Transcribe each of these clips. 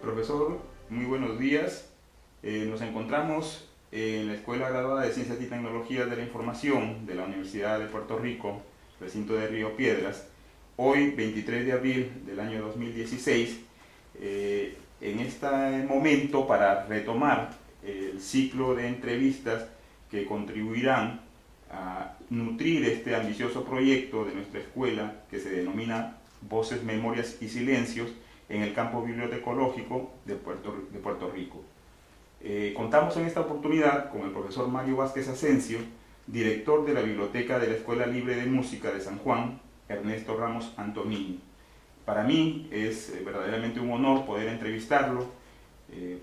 Profesor, muy buenos días. Nos encontramos en la Escuela Graduada de Ciencias y Tecnologías de la Información de la Universidad de Puerto Rico, recinto de Río Piedras, hoy 23 de abril del año 2016, en este momento para retomar el ciclo de entrevistas que contribuirán a nutrir este ambicioso proyecto de nuestra escuela que se denomina Voces, Memorias y Silencios en el campo bibliotecológico de Puerto Rico. Contamos en esta oportunidad con el profesor Mario Vázquez Asensio, director de la Biblioteca de la Escuela Libre de Música de San Juan, Ernesto Ramos Antonini. Para mí es verdaderamente un honor poder entrevistarlo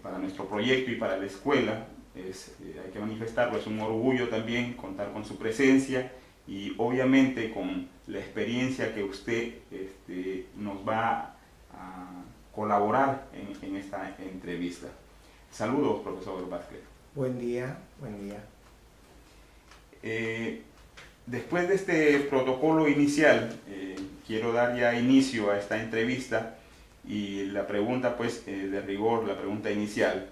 para nuestro proyecto y para la escuela. Hay que manifestarlo, es un orgullo también contar con su presencia y obviamente con la experiencia que usted nos va a colaborar en esta entrevista. Saludos, profesor Vázquez. Buen día, buen día. Después de este protocolo inicial, quiero dar ya inicio a esta entrevista y la pregunta, pues, de rigor, la pregunta inicial.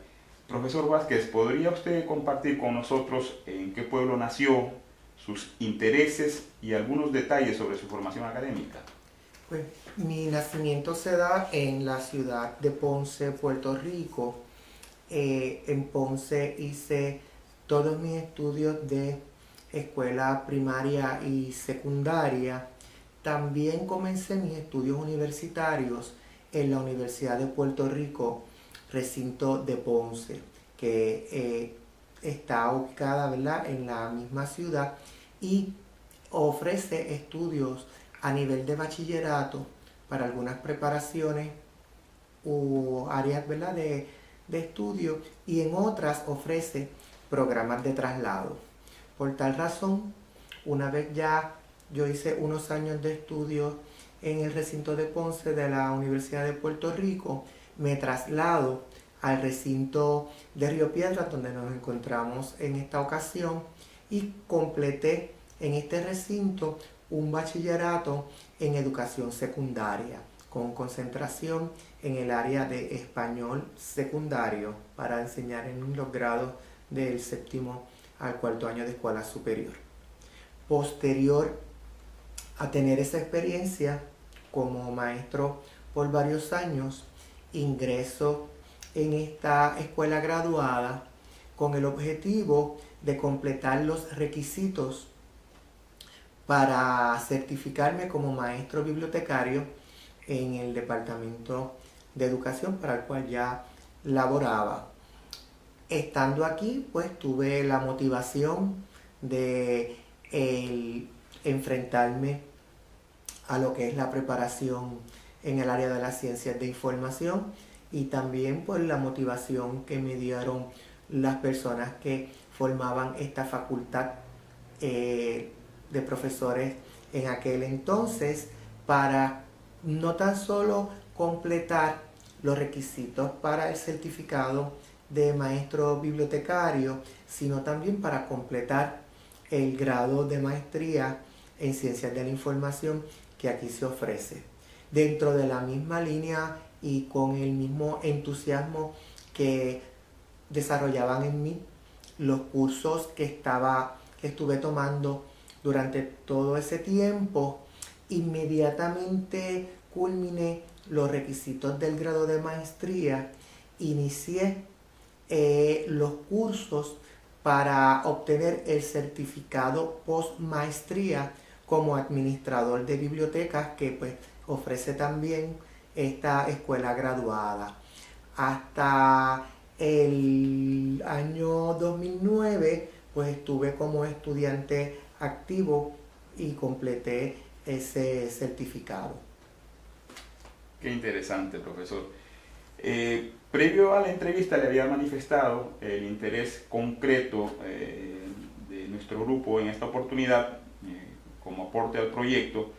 Profesor Vázquez, ¿podría usted compartir con nosotros en qué pueblo nació, sus intereses y algunos detalles sobre su formación académica? Pues mi nacimiento se da en la ciudad de Ponce, Puerto Rico. En Ponce hice todos mis estudios de escuela primaria y secundaria. También comencé mis estudios universitarios en la Universidad de Puerto Rico, recinto de Ponce, que está ubicada, ¿verdad?, en la misma ciudad y ofrece estudios a nivel de bachillerato para algunas preparaciones u áreas, ¿verdad?, de estudio, y en otras ofrece programas de traslado. Por tal razón, una vez ya yo hice unos años de estudio en el recinto de Ponce de la Universidad de Puerto Rico, me traslado al recinto de Río Piedras, donde nos encontramos en esta ocasión, y completé en este recinto un bachillerato en educación secundaria, con concentración en el área de español secundario para enseñar en los grados del séptimo al cuarto año de escuela superior. Posterior a tener esa experiencia como maestro por varios años, ingreso en esta escuela graduada con el objetivo de completar los requisitos para certificarme como maestro bibliotecario en el Departamento de Educación para el cual ya laboraba. Estando aquí, pues tuve la motivación de enfrentarme a lo que es la preparación en el área de las ciencias de información y también por la motivación que me dieron las personas que formaban esta facultad de profesores en aquel entonces, para no tan solo completar los requisitos para el certificado de maestro bibliotecario, sino también para completar el grado de maestría en ciencias de la información que aquí se ofrece. Dentro de la misma línea y con el mismo entusiasmo que desarrollaban en mí los cursos que estuve tomando durante todo ese tiempo, inmediatamente culminé los requisitos del grado de maestría, inicié los cursos para obtener el certificado postmaestría como administrador de bibliotecas que pues ofrece también esta escuela graduada. Hasta el año 2009 pues estuve como estudiante activo y completé ese certificado. Qué interesante, profesor. Previo a la entrevista le había manifestado el interés concreto de nuestro grupo en esta oportunidad como aporte al proyecto,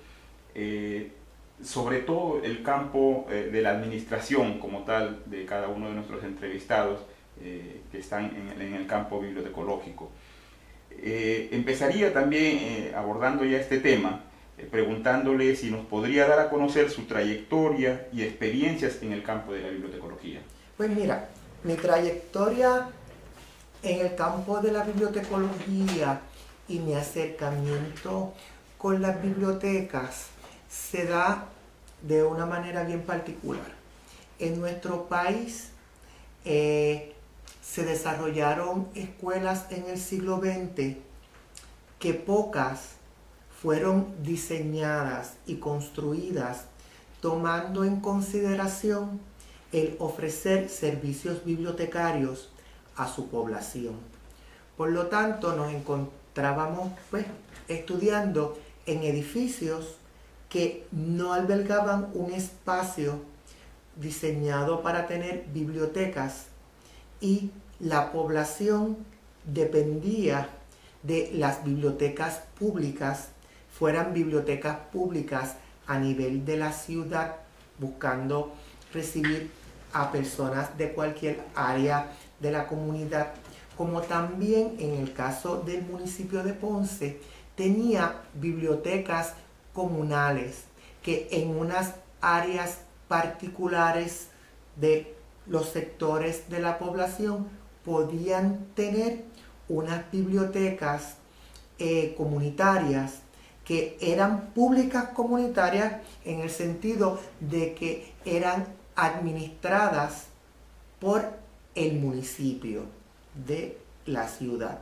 sobre todo el campo de la administración como tal de cada uno de nuestros entrevistados que están en el campo bibliotecológico. Empezaría también abordando ya este tema, preguntándole si nos podría dar a conocer su trayectoria y experiencias en el campo de la bibliotecología. Pues mira, mi trayectoria en el campo de la bibliotecología y mi acercamiento con las bibliotecas se da de una manera bien particular. En nuestro país se desarrollaron escuelas en el siglo XX que pocas fueron diseñadas y construidas tomando en consideración el ofrecer servicios bibliotecarios a su población. Por lo tanto, nos encontrábamos estudiando en edificios que no albergaban un espacio diseñado para tener bibliotecas y la población dependía de las bibliotecas públicas, fueran bibliotecas públicas a nivel de la ciudad, buscando recibir a personas de cualquier área de la comunidad, como también en el caso del municipio de Ponce, tenía bibliotecas comunales que en unas áreas particulares de los sectores de la población podían tener unas bibliotecas comunitarias que eran públicas comunitarias en el sentido de que eran administradas por el municipio de la ciudad.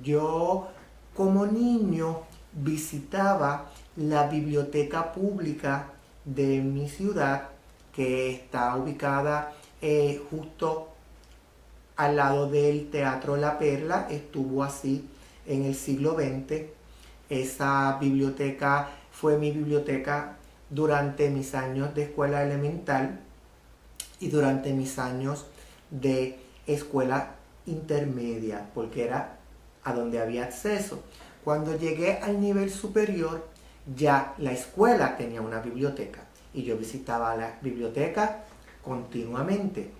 Yo como niño visitaba la biblioteca pública de mi ciudad, que está ubicada justo al lado del Teatro La Perla. Estuvo así en el siglo XX. Esa biblioteca fue mi biblioteca durante mis años de escuela elemental y durante mis años de escuela intermedia, porque era a donde había acceso. Cuando llegué al nivel superior, ya la escuela tenía una biblioteca y yo visitaba la biblioteca continuamente.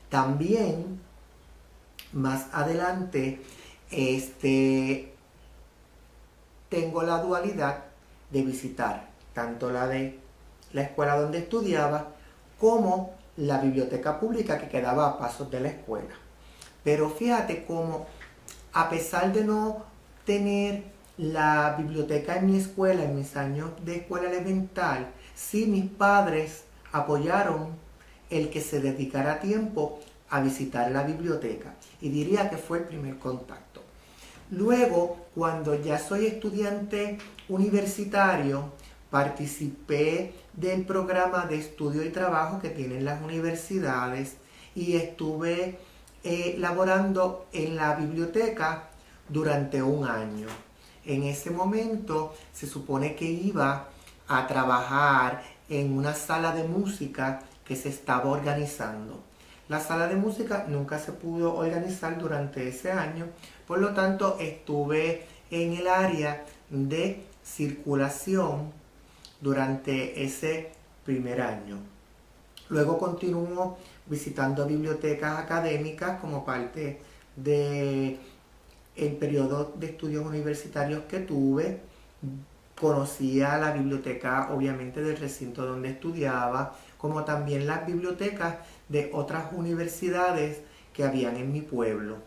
También, más adelante, tengo la dualidad de visitar tanto la de la escuela donde estudiaba como la biblioteca pública que quedaba a pasos de la escuela. Pero fíjate cómo, a pesar de no tener la biblioteca en mi escuela, en mis años de escuela elemental, sí mis padres apoyaron el que se dedicara tiempo a visitar la biblioteca. Y diría que fue el primer contacto. Luego, cuando ya soy estudiante universitario, participé del programa de estudio y trabajo que tienen las universidades y estuve laborando en la biblioteca durante un año. En ese momento se supone que iba a trabajar en una sala de música que se estaba organizando. La sala de música nunca se pudo organizar durante ese año, por lo tanto estuve en el área de circulación durante ese primer año. Luego continuó visitando bibliotecas académicas como parte del periodo de estudios universitarios que tuve. Conocía la biblioteca obviamente del recinto donde estudiaba, como también las bibliotecas de otras universidades que habían en mi pueblo.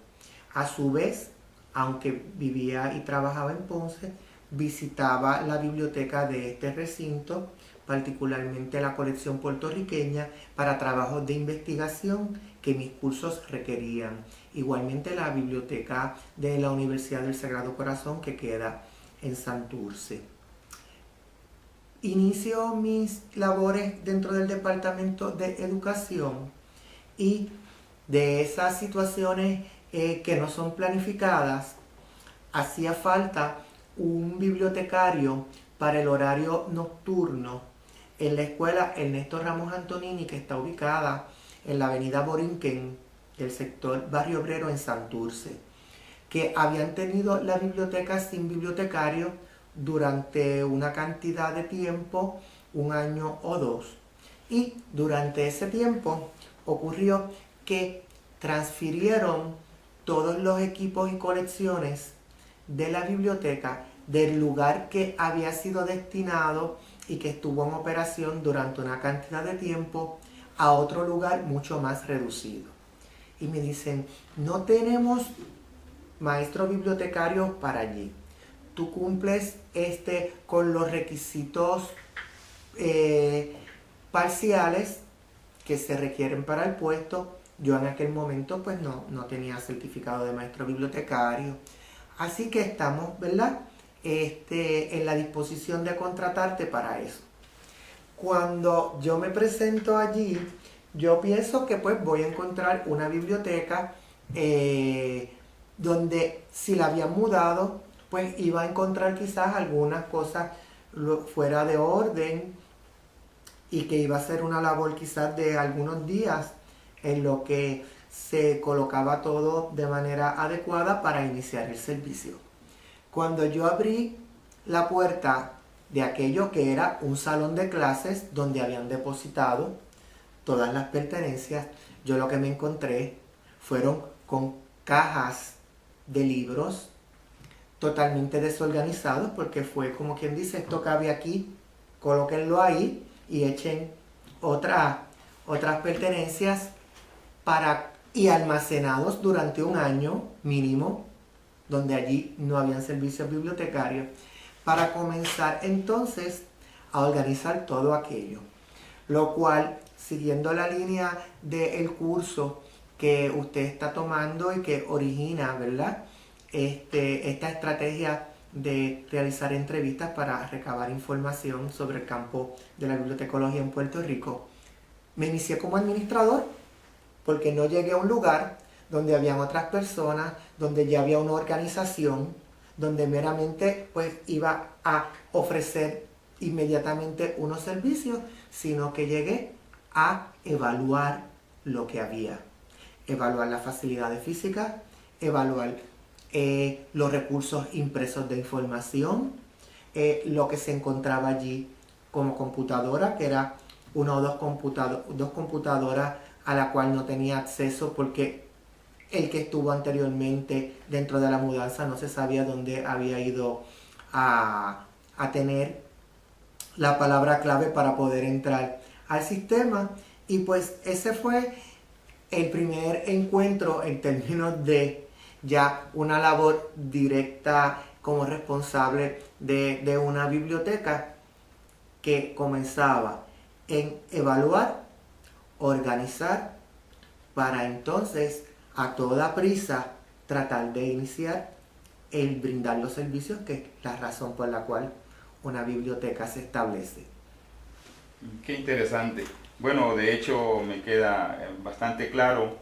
A su vez, aunque vivía y trabajaba en Ponce, visitaba la biblioteca de este recinto, particularmente la colección puertorriqueña, para trabajos de investigación que mis cursos requerían. Igualmente la biblioteca de la Universidad del Sagrado Corazón, que queda en Santurce. Inicio mis labores dentro del Departamento de Educación y de esas situaciones que no son planificadas, hacía falta un bibliotecario para el horario nocturno en la escuela Ernesto Ramos Antonini, que está ubicada en la avenida Borinquen, del sector Barrio Obrero en Santurce, que habían tenido la biblioteca sin bibliotecario durante una cantidad de tiempo, un año o dos. Y durante ese tiempo ocurrió que transfirieron todos los equipos y colecciones de la biblioteca del lugar que había sido destinado y que estuvo en operación durante una cantidad de tiempo a otro lugar mucho más reducido. Y me dicen, no tenemos maestros bibliotecarios para allí. Tú cumples con los requisitos parciales que se requieren para el puesto. Yo en aquel momento pues no tenía certificado de maestro bibliotecario. Así que estamos, ¿verdad? En la disposición de contratarte para eso. Cuando yo me presento allí, yo pienso que pues voy a encontrar una biblioteca donde si la habían mudado, pues iba a encontrar quizás algunas cosas fuera de orden y que iba a ser una labor quizás de algunos días en lo que se colocaba todo de manera adecuada para iniciar el servicio. Cuando yo abrí la puerta de aquello que era un salón de clases donde habían depositado todas las pertenencias, yo lo que me encontré fueron con cajas de libros totalmente desorganizados, porque fue como quien dice, esto cabe aquí, colóquenlo ahí y echen otras pertenencias y almacenados durante un año mínimo, donde allí no habían servicios bibliotecarios, para comenzar entonces a organizar todo aquello. Lo cual, siguiendo la línea del curso que usted está tomando y que origina, ¿verdad? Esta estrategia de realizar entrevistas para recabar información sobre el campo de la bibliotecología en Puerto Rico, me inicié como administrador, porque no llegué a un lugar donde habían otras personas, donde ya había una organización, donde meramente pues iba a ofrecer inmediatamente unos servicios, sino que llegué a evaluar lo que había. Evaluar las facilidades físicas, evaluar los recursos impresos de información, lo que se encontraba allí como computadora, que era una o dos computadoras a la cual no tenía acceso porque el que estuvo anteriormente dentro de la mudanza no se sabía dónde había ido a tener la palabra clave para poder entrar al sistema. Y pues ese fue el primer encuentro en términos de ya una labor directa como responsable de una biblioteca, que comenzaba en evaluar, organizar, para entonces a toda prisa tratar de iniciar el brindar los servicios, que es la razón por la cual una biblioteca se establece. Qué interesante. Bueno, de hecho me queda bastante claro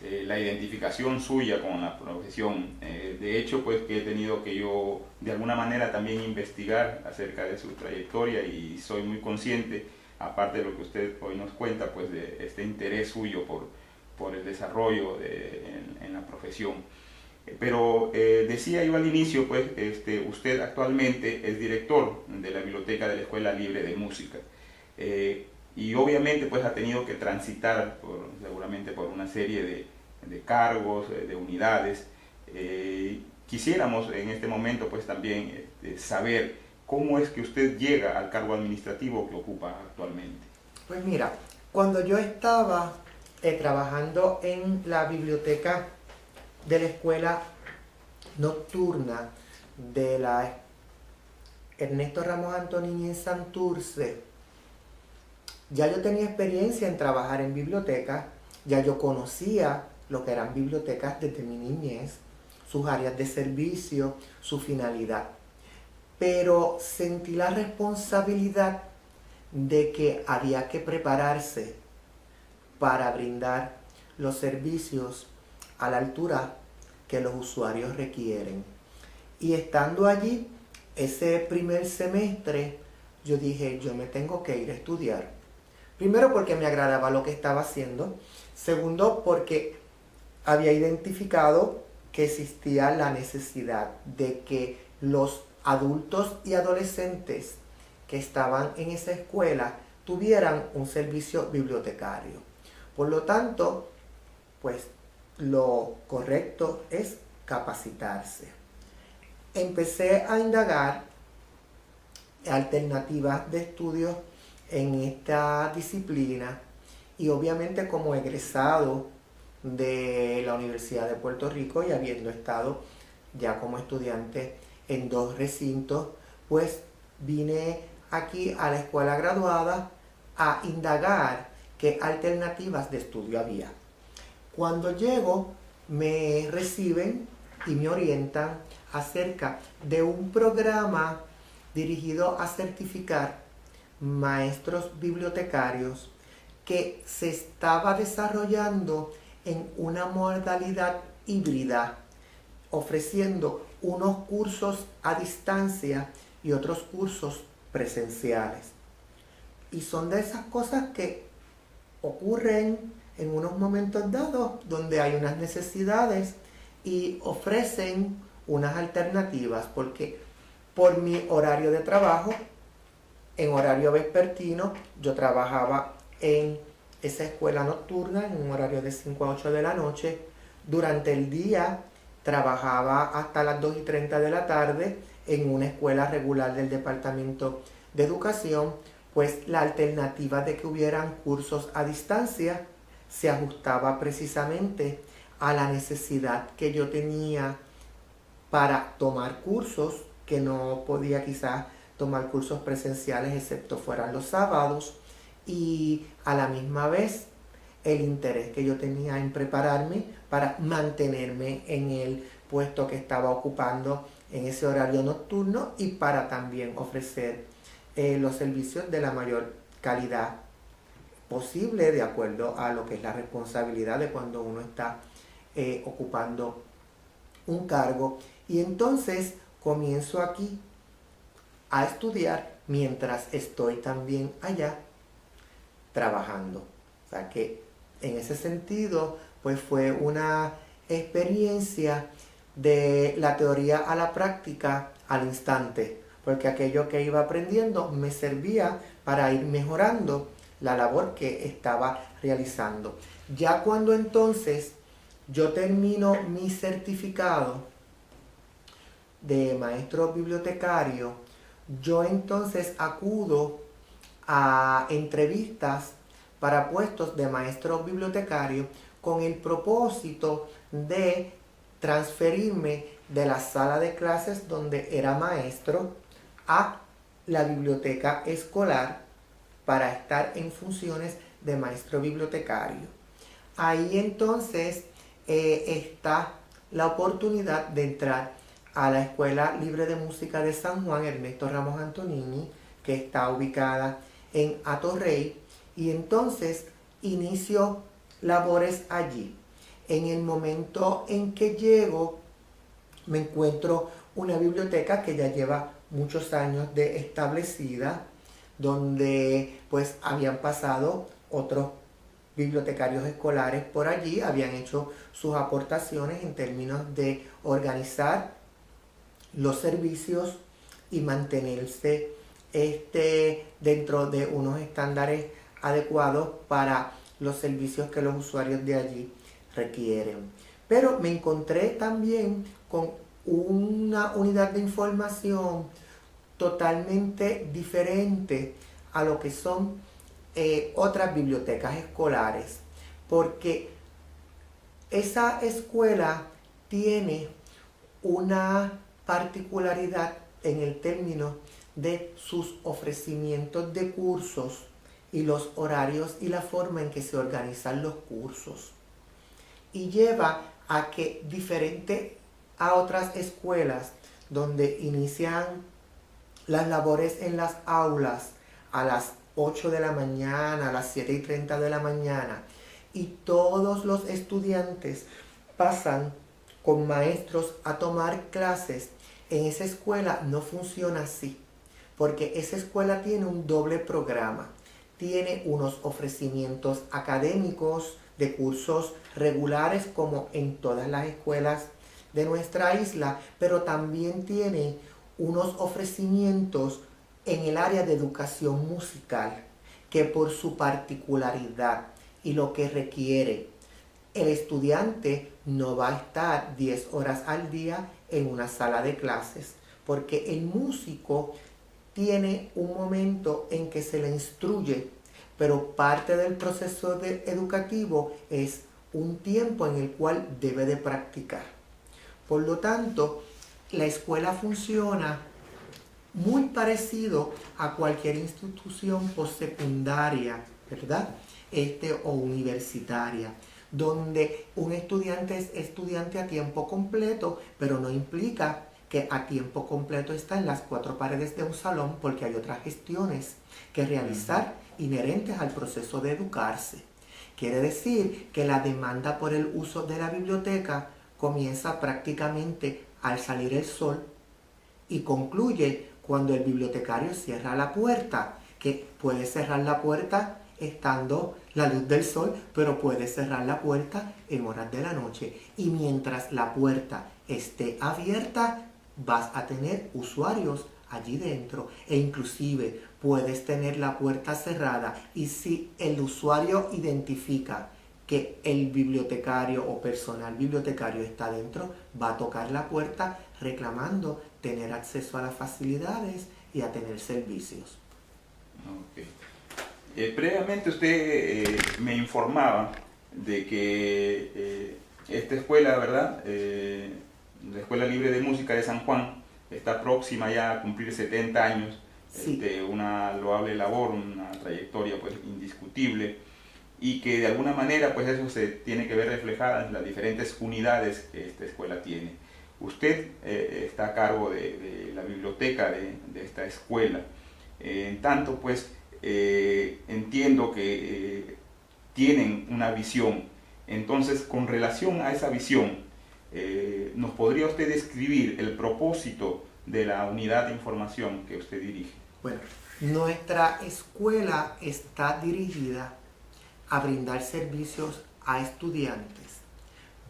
la identificación suya con la profesión. De hecho, pues que he tenido que yo de alguna manera también investigar acerca de su trayectoria, y soy muy consciente, aparte de lo que usted hoy nos cuenta, pues de este interés suyo por el desarrollo en la profesión. Pero decía yo al inicio, pues usted actualmente es director de la biblioteca de la Escuela Libre de Música. Y obviamente pues ha tenido que transitar seguramente por una serie de cargos, de unidades. Quisiéramos en este momento pues también saber cómo es que usted llega al cargo administrativo que ocupa actualmente. Pues mira, cuando yo estaba trabajando en la biblioteca de la escuela nocturna de la Ernesto Ramos Antonini en Santurce, ya yo tenía experiencia en trabajar en bibliotecas, ya yo conocía lo que eran bibliotecas desde mi niñez, sus áreas de servicio, su finalidad. Pero sentí la responsabilidad de que había que prepararse para brindar los servicios a la altura que los usuarios requieren. Y estando allí, ese primer semestre, yo dije, yo me tengo que ir a estudiar. Primero porque me agradaba lo que estaba haciendo. Segundo porque había identificado que existía la necesidad de que los adultos y adolescentes que estaban en esa escuela tuvieran un servicio bibliotecario. Por lo tanto, pues lo correcto es capacitarse. Empecé a indagar alternativas de estudios en esta disciplina Y obviamente como egresado de la Universidad de Puerto Rico y habiendo estado ya como estudiante en 2 recintos, pues vine aquí a la escuela graduada a indagar qué alternativas de estudio había. Cuando llego, me reciben y me orientan acerca de un programa dirigido a certificar maestros bibliotecarios que se estaba desarrollando en una modalidad híbrida, ofreciendo unos cursos a distancia y otros cursos presenciales. Y son de esas cosas que ocurren en unos momentos dados donde hay unas necesidades y ofrecen unas alternativas, porque por mi horario de trabajo, en horario vespertino, yo trabajaba en esa escuela nocturna en un horario de 5 a 8 de la noche. Durante el día trabajaba hasta las 2:30 de la tarde en una escuela regular del Departamento de Educación, pues la alternativa de que hubieran cursos a distancia se ajustaba precisamente a la necesidad que yo tenía para tomar cursos, que no podía quizás tomar cursos presenciales excepto fueran los sábados, y a la misma vez el interés que yo tenía en prepararme para mantenerme en el puesto que estaba ocupando en ese horario nocturno y para también ofrecer los servicios de la mayor calidad posible de acuerdo a lo que es la responsabilidad de cuando uno está ocupando un cargo. Y entonces comienzo aquí a estudiar mientras estoy también allá trabajando. O sea que en ese sentido pues fue una experiencia de la teoría a la práctica al instante, porque aquello que iba aprendiendo me servía para ir mejorando la labor que estaba realizando. Ya cuando entonces yo termino mi certificado de maestro bibliotecario, yo entonces acudo a entrevistas para puestos de maestro bibliotecario con el propósito de transferirme de la sala de clases donde era maestro a la biblioteca escolar para estar en funciones de maestro bibliotecario. Ahí entonces está la oportunidad de entrar a la Escuela Libre de Música de San Juan Ernesto Ramos Antonini, que está ubicada en Atorrey, y entonces inicio labores allí. En el momento en que llego, me encuentro una biblioteca que ya lleva muchos años de establecida, donde pues habían pasado otros bibliotecarios escolares por allí, habían hecho sus aportaciones en términos de organizar los servicios y mantenerse dentro de unos estándares adecuados para los servicios que los usuarios de allí requieren. Pero me encontré también con una unidad de información totalmente diferente a lo que son otras bibliotecas escolares, porque esa escuela tiene una particularidad en el término de sus ofrecimientos de cursos y los horarios y la forma en que se organizan los cursos, y lleva a que diferente a otras escuelas donde inician las labores en las aulas a las 8 de la mañana, a las 7:30 de la mañana, y todos los estudiantes pasan con maestros a tomar clases. En esa escuela no funciona así, porque esa escuela tiene un doble programa. Tiene unos ofrecimientos académicos de cursos regulares como en todas las escuelas de nuestra isla, pero también tiene unos ofrecimientos en el área de educación musical, que por su particularidad y lo que requiere, el estudiante no va a estar 10 horas al día en una sala de clases, porque el músico tiene un momento en que se le instruye, pero parte del proceso educativo es un tiempo en el cual debe de practicar. Por lo tanto, la escuela funciona muy parecido a cualquier institución postsecundaria, ¿verdad? O universitaria, donde un estudiante es estudiante a tiempo completo, pero no implica que a tiempo completo está en las cuatro paredes de un salón, porque hay otras gestiones que realizar inherentes al proceso de educarse. Quiere decir que la demanda por el uso de la biblioteca comienza prácticamente al salir el sol y concluye cuando el bibliotecario cierra la puerta, que puede cerrar la puerta estando la luz del sol, pero puede cerrar la puerta en horas de la noche. Y mientras la puerta esté abierta, vas a tener usuarios allí dentro, e inclusive puedes tener la puerta cerrada, y si el usuario identifica que el bibliotecario o personal bibliotecario está dentro, va a tocar la puerta reclamando tener acceso a las facilidades y a tener servicios. Okay. Previamente usted me informaba de que esta escuela, ¿verdad? La Escuela Libre de Música de San Juan está próxima ya a cumplir 70 años, Sí. Una loable labor, una trayectoria pues indiscutible, y que de alguna manera pues eso se tiene que ver reflejada en las diferentes unidades que esta escuela tiene. Usted está a cargo de la biblioteca de esta escuela. En tanto pues entiendo que tienen una visión. Entonces, con relación a esa visión, ¿nos podría usted describir el propósito de la unidad de información que usted dirige? Bueno, nuestra escuela está dirigida a brindar servicios a estudiantes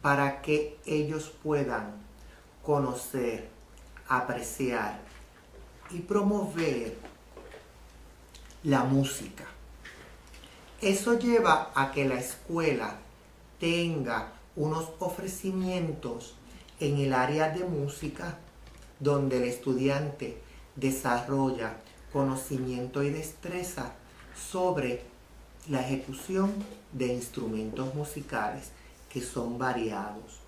para que ellos puedan conocer, apreciar y promover la música. Eso lleva a que la escuela tenga unos ofrecimientos en el área de música donde el estudiante desarrolla conocimiento y destreza sobre la ejecución de instrumentos musicales que son variados.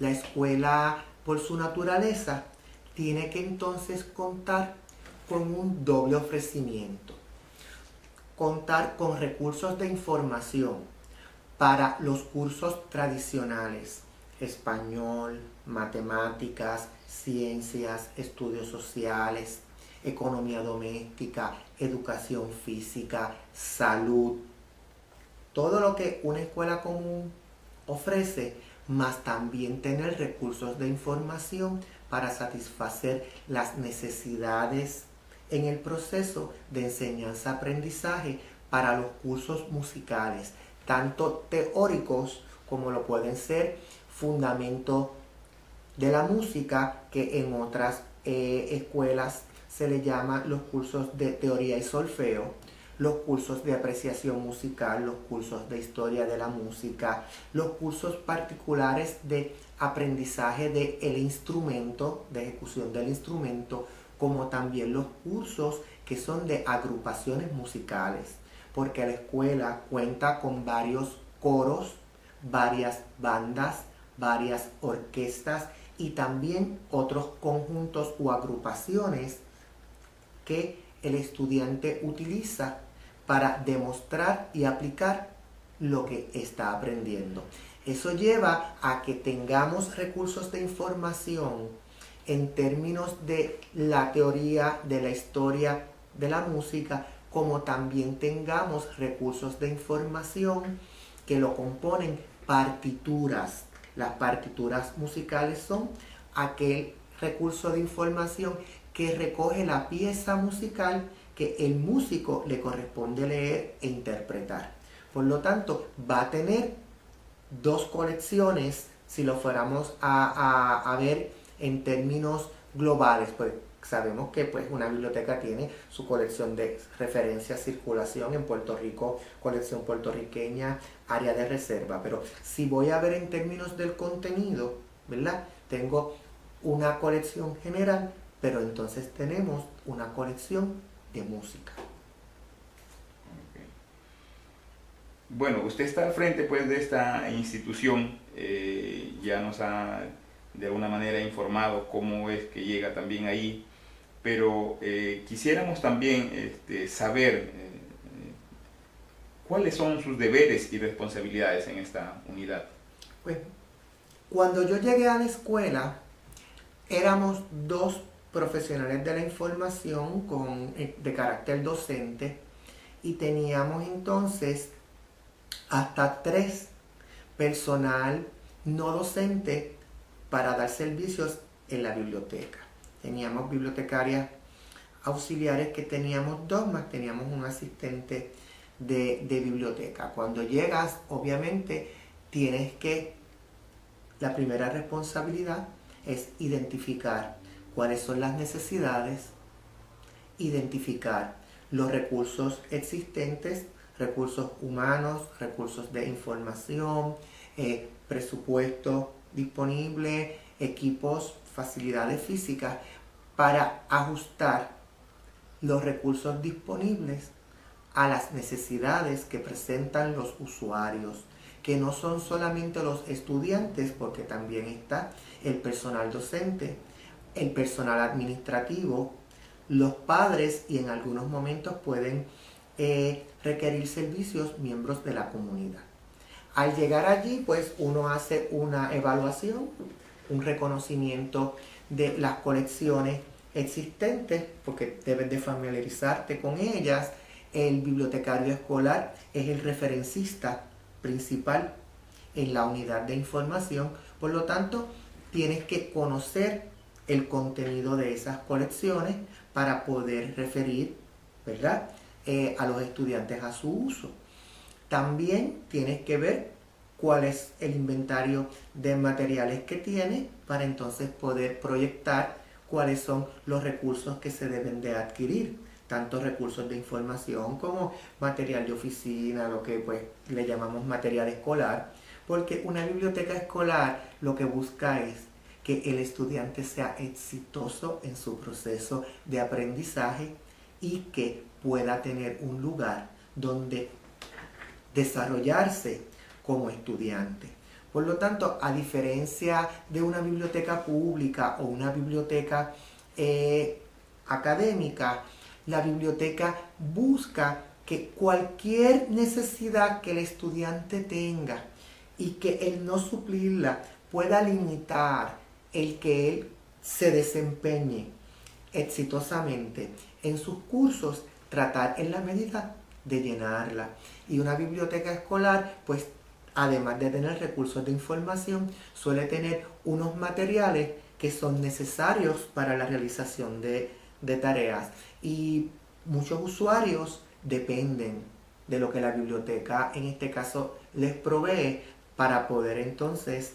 La escuela, por su naturaleza, tiene que entonces contar con un doble ofrecimiento. Contar con recursos de información para los cursos tradicionales: español, matemáticas, ciencias, estudios sociales, economía doméstica, educación física, salud, todo lo que una escuela común ofrece, más también tener recursos de información para satisfacer las necesidades en el proceso de enseñanza-aprendizaje para los cursos musicales, tanto teóricos como lo pueden ser fundamento de la música, que en otras escuelas se le llama los cursos de teoría y solfeo, los cursos de apreciación musical, los cursos de historia de la música, los cursos particulares de aprendizaje del instrumento, de ejecución del instrumento, como también los cursos que son de agrupaciones musicales, porque la escuela cuenta con varios coros, varias bandas, varias orquestas y también otros conjuntos o agrupaciones que el estudiante utiliza para demostrar y aplicar lo que está aprendiendo. Eso lleva a que tengamos recursos de información en términos de la teoría, de la historia de la música, como también tengamos recursos de información que lo componen partituras. Las partituras musicales son aquel recurso de información que recoge la pieza musical que el músico le corresponde leer e interpretar. Por lo tanto, va a tener dos colecciones, si lo fuéramos a ver en términos globales, pues sabemos que pues, una biblioteca tiene su colección de referencia, circulación en Puerto Rico, colección puertorriqueña, área de reserva, pero si voy a ver en términos del contenido, ¿verdad? Tengo una colección general, pero entonces tenemos una colección de música. Bueno, usted está al frente pues de esta institución, ya nos ha de alguna manera informado cómo es que llega también ahí, pero quisiéramos también saber cuáles son sus deberes y responsabilidades en esta unidad. Pues, cuando yo llegué a la escuela, éramos dos profesionales de la información de carácter docente y teníamos entonces hasta 3 personal no docente para dar servicios en la biblioteca. Teníamos bibliotecarias auxiliares que teníamos 2, más teníamos un asistente de biblioteca. Cuando llegas, obviamente, la primera responsabilidad es identificar cuáles son las necesidades, identificar los recursos existentes, recursos humanos, recursos de información, presupuesto disponible, equipos, facilidades físicas, para ajustar los recursos disponibles a las necesidades que presentan los usuarios, que no son solamente los estudiantes, porque también está el personal docente, el personal administrativo, los padres y en algunos momentos pueden requerir servicios miembros de la comunidad. Al llegar allí, pues uno hace una evaluación, un reconocimiento de las colecciones existentes, porque debes de familiarizarte con ellas. El bibliotecario escolar es el referencista principal en la unidad de información, por lo tanto, tienes que conocer el contenido de esas colecciones para poder referir, ¿verdad?, a los estudiantes a su uso. También tienes que ver cuál es el inventario de materiales que tienes para entonces poder proyectar cuáles son los recursos que se deben de adquirir, tanto recursos de información como material de oficina, lo que pues le llamamos material escolar, porque una biblioteca escolar lo que busca es que el estudiante sea exitoso en su proceso de aprendizaje y que pueda tener un lugar donde desarrollarse como estudiante. Por lo tanto, a diferencia de una biblioteca pública o una biblioteca académica, la biblioteca busca que cualquier necesidad que el estudiante tenga y que el no suplirla pueda limitar el que él se desempeñe exitosamente en sus cursos, tratar en la medida de llenarla. Y una biblioteca escolar, pues además de tener recursos de información, suele tener unos materiales que son necesarios para la realización de tareas. Y muchos usuarios dependen de lo que la biblioteca, en este caso, les provee para poder entonces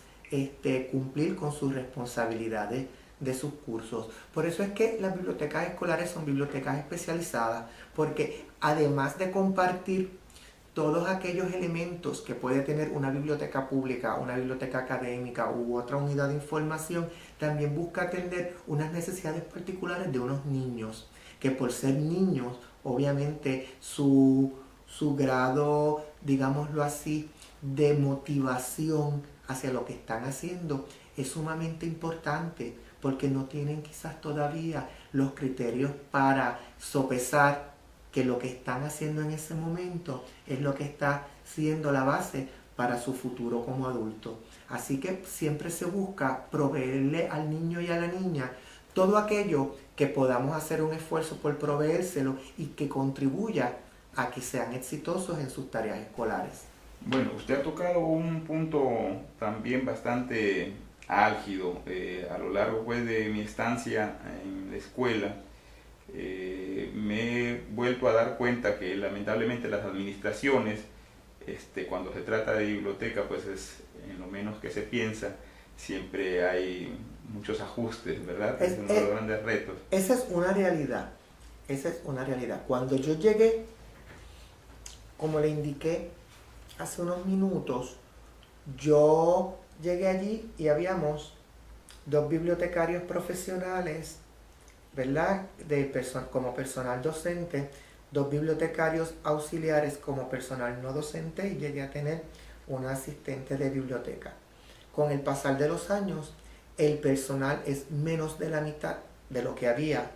cumplir con sus responsabilidades de sus cursos. Por eso es que las bibliotecas escolares son bibliotecas especializadas, porque además de compartir todos aquellos elementos que puede tener una biblioteca pública, una biblioteca académica u otra unidad de información, también busca atender unas necesidades particulares de unos niños, que por ser niños, obviamente su grado, digámoslo así, de motivación hacia lo que están haciendo es sumamente importante, porque no tienen quizás todavía los criterios para sopesar que lo que están haciendo en ese momento es lo que está siendo la base para su futuro como adulto. Así que siempre se busca proveerle al niño y a la niña todo aquello que podamos hacer un esfuerzo por proveérselo y que contribuya a que sean exitosos en sus tareas escolares. Bueno, usted ha tocado un punto también bastante álgido. A lo largo pues, de mi estancia en la escuela, me he vuelto a dar cuenta que lamentablemente las administraciones, cuando se trata de biblioteca, pues es en lo menos que se piensa, siempre hay muchos ajustes, ¿verdad? Es uno de los grandes retos. Esa es una realidad, esa es una realidad. Cuando yo llegué, como le indiqué hace unos minutos, yo llegué allí y habíamos 2 bibliotecarios profesionales, ¿verdad?, como personal docente, 2 bibliotecarios auxiliares como personal no docente y llegué a tener una asistente de biblioteca. Con el pasar de los años, el personal es menos de la mitad de lo que había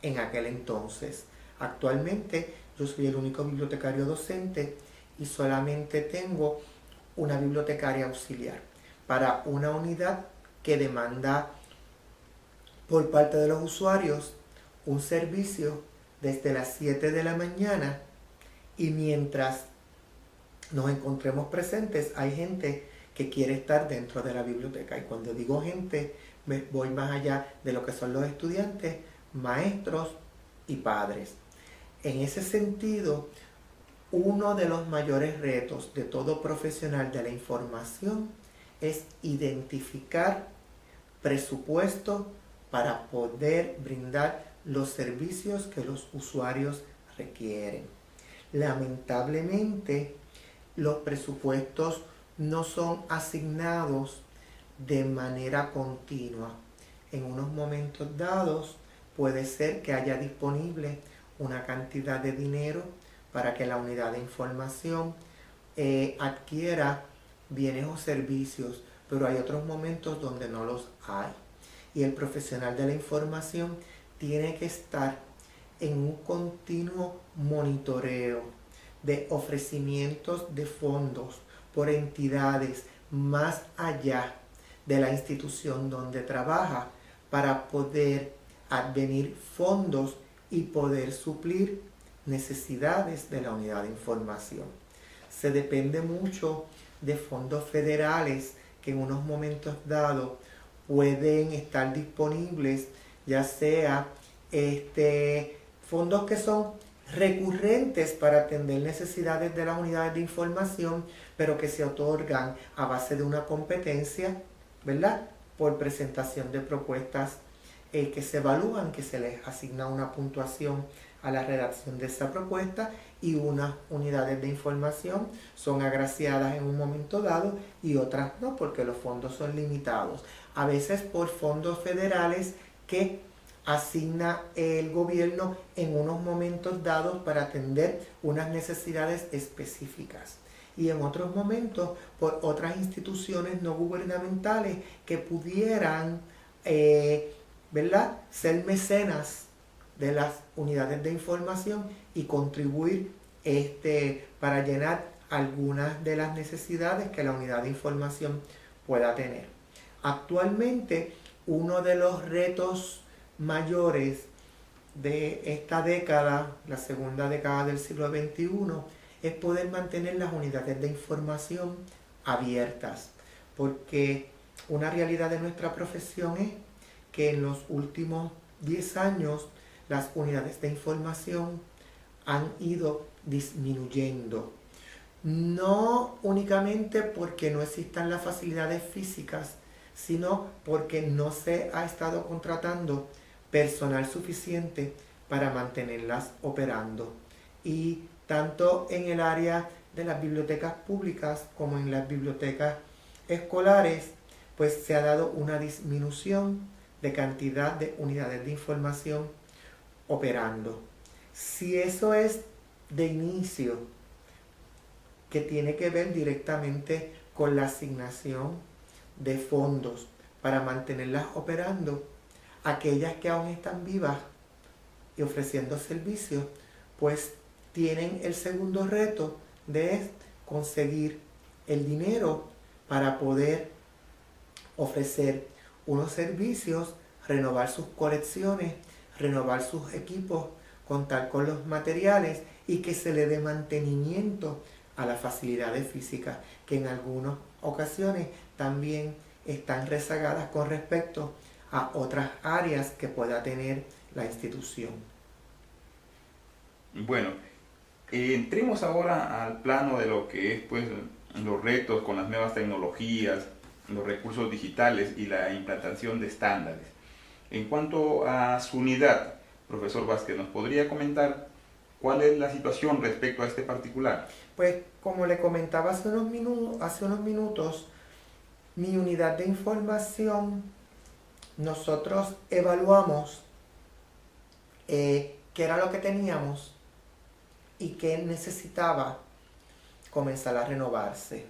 en aquel entonces. Actualmente yo soy el único bibliotecario docente y solamente tengo una bibliotecaria auxiliar para una unidad que demanda por parte de los usuarios un servicio desde las 7 de la mañana, y mientras nos encontremos presentes hay gente que quiere estar dentro de la biblioteca. Y cuando digo gente, voy más allá de lo que son los estudiantes, maestros y padres. En ese sentido, uno de los mayores retos de todo profesional de la información es identificar presupuesto para poder brindar los servicios que los usuarios requieren. Lamentablemente, los presupuestos no son asignados de manera continua. En unos momentos dados puede ser que haya disponible una cantidad de dinero para que la unidad de información adquiera bienes o servicios, pero hay otros momentos donde no los hay. Y el profesional de la información tiene que estar en un continuo monitoreo de ofrecimientos de fondos por entidades más allá de la institución donde trabaja para poder advenir fondos y poder suplir necesidades de la unidad de información. Se depende mucho de fondos federales que en unos momentos dados pueden estar disponibles, ya sea fondos que son recurrentes para atender necesidades de las unidades de información, pero que se otorgan a base de una competencia, ¿verdad? Por presentación de propuestas que se evalúan, que se les asigna una puntuación a la redacción de esa propuesta, y unas unidades de información son agraciadas en un momento dado y otras no, porque los fondos son limitados. A veces por fondos federales que asigna el gobierno en unos momentos dados para atender unas necesidades específicas, y en otros momentos por otras instituciones no gubernamentales que pudieran ¿verdad?, ser mecenas de las unidades de información y contribuir para llenar algunas de las necesidades que la unidad de información pueda tener. Actualmente, uno de los retos mayores de esta década, la segunda década del siglo XXI, es poder mantener las unidades de información abiertas, porque una realidad de nuestra profesión es que en los últimos 10 años las unidades de información han ido disminuyendo. No únicamente porque no existan las facilidades físicas, sino porque no se ha estado contratando personal suficiente para mantenerlas operando. Y tanto en el área de las bibliotecas públicas como en las bibliotecas escolares, pues se ha dado una disminución de cantidad de unidades de información operando. Si eso es de inicio, que tiene que ver directamente con la asignación de fondos para mantenerlas operando, aquellas que aún están vivas y ofreciendo servicios, pues tienen el segundo reto de conseguir el dinero para poder ofrecer unos servicios, renovar sus colecciones, renovar sus equipos, contar con los materiales y que se le dé mantenimiento a las facilidades físicas, que en algunas ocasiones también están rezagadas con respecto a otras áreas que pueda tener la institución. Bueno, entremos ahora al plano de lo que es pues los retos con las nuevas tecnologías, los recursos digitales y la implantación de estándares. En cuanto a su unidad, profesor Vázquez, ¿nos podría comentar cuál es la situación respecto a este particular? Pues como le comentaba hace unos minutos, mi unidad de información, nosotros evaluamos qué era lo que teníamos y que necesitaba comenzar a renovarse.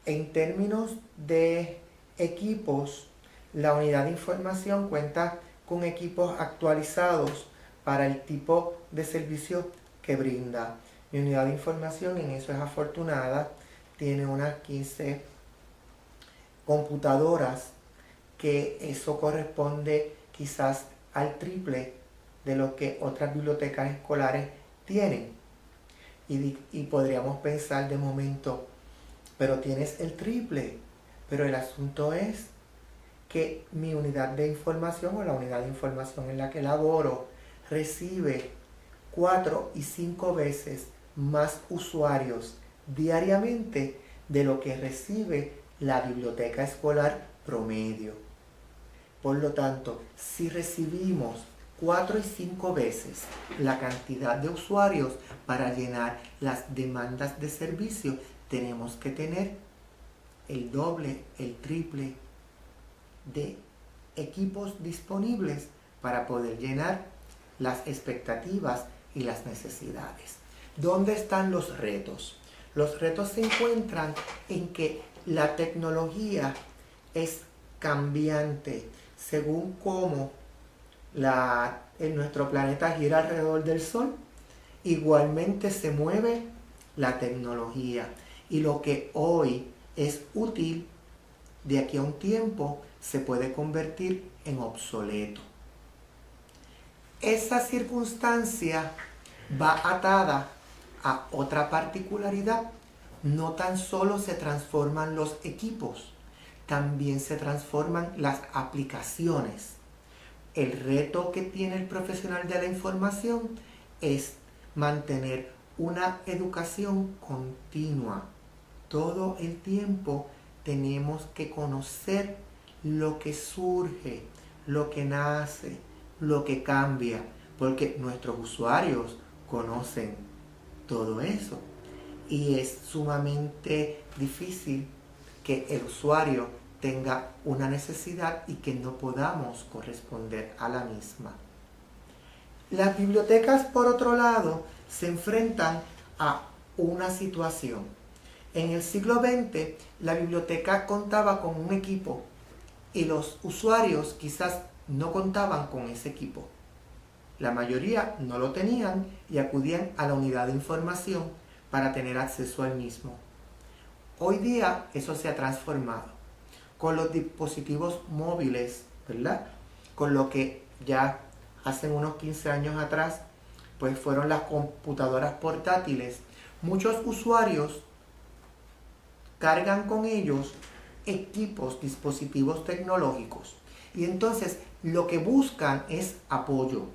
En términos de equipos, la unidad de información cuenta con equipos actualizados para el tipo de servicio que brinda. Mi unidad de información en eso es afortunada, tiene unas 15 computadoras, que eso corresponde quizás al triple de lo que otras bibliotecas escolares tienen. Y podríamos pensar de momento, pero tienes el triple. Pero el asunto es que mi unidad de información o la unidad de información en la que laboro recibe 4 y 5 veces más usuarios diariamente de lo que recibe la biblioteca escolar promedio. Por lo tanto, si recibimos 4 y 5 veces la cantidad de usuarios para llenar las demandas de servicio, tenemos que tener el doble, el triple de equipos disponibles para poder llenar las expectativas y las necesidades. ¿Dónde están los retos? Los retos se encuentran en que la tecnología es cambiante según cómo nuestro planeta gira alrededor del Sol. Igualmente se mueve la tecnología, y lo que hoy es útil, de aquí a un tiempo se puede convertir en obsoleto. Esa circunstancia va atada a otra particularidad. No tan solo se transforman los equipos, también se transforman las aplicaciones. El reto que tiene el profesional de la información es mantener una educación continua. Todo el tiempo tenemos que conocer lo que surge, lo que nace, lo que cambia, porque nuestros usuarios conocen todo eso. Y es sumamente difícil que el usuario tenga una necesidad y que no podamos corresponder a la misma. Las bibliotecas, por otro lado, se enfrentan a una situación. En el siglo XX, la biblioteca contaba con un equipo y los usuarios quizás no contaban con ese equipo. La mayoría no lo tenían y acudían a la unidad de información para tener acceso al mismo. Hoy día eso se ha transformado con los dispositivos móviles, ¿verdad? Con lo que ya hace unos 15 años atrás, pues fueron las computadoras portátiles. Muchos usuarios cargan con ellos equipos, dispositivos tecnológicos. Y entonces lo que buscan es apoyo.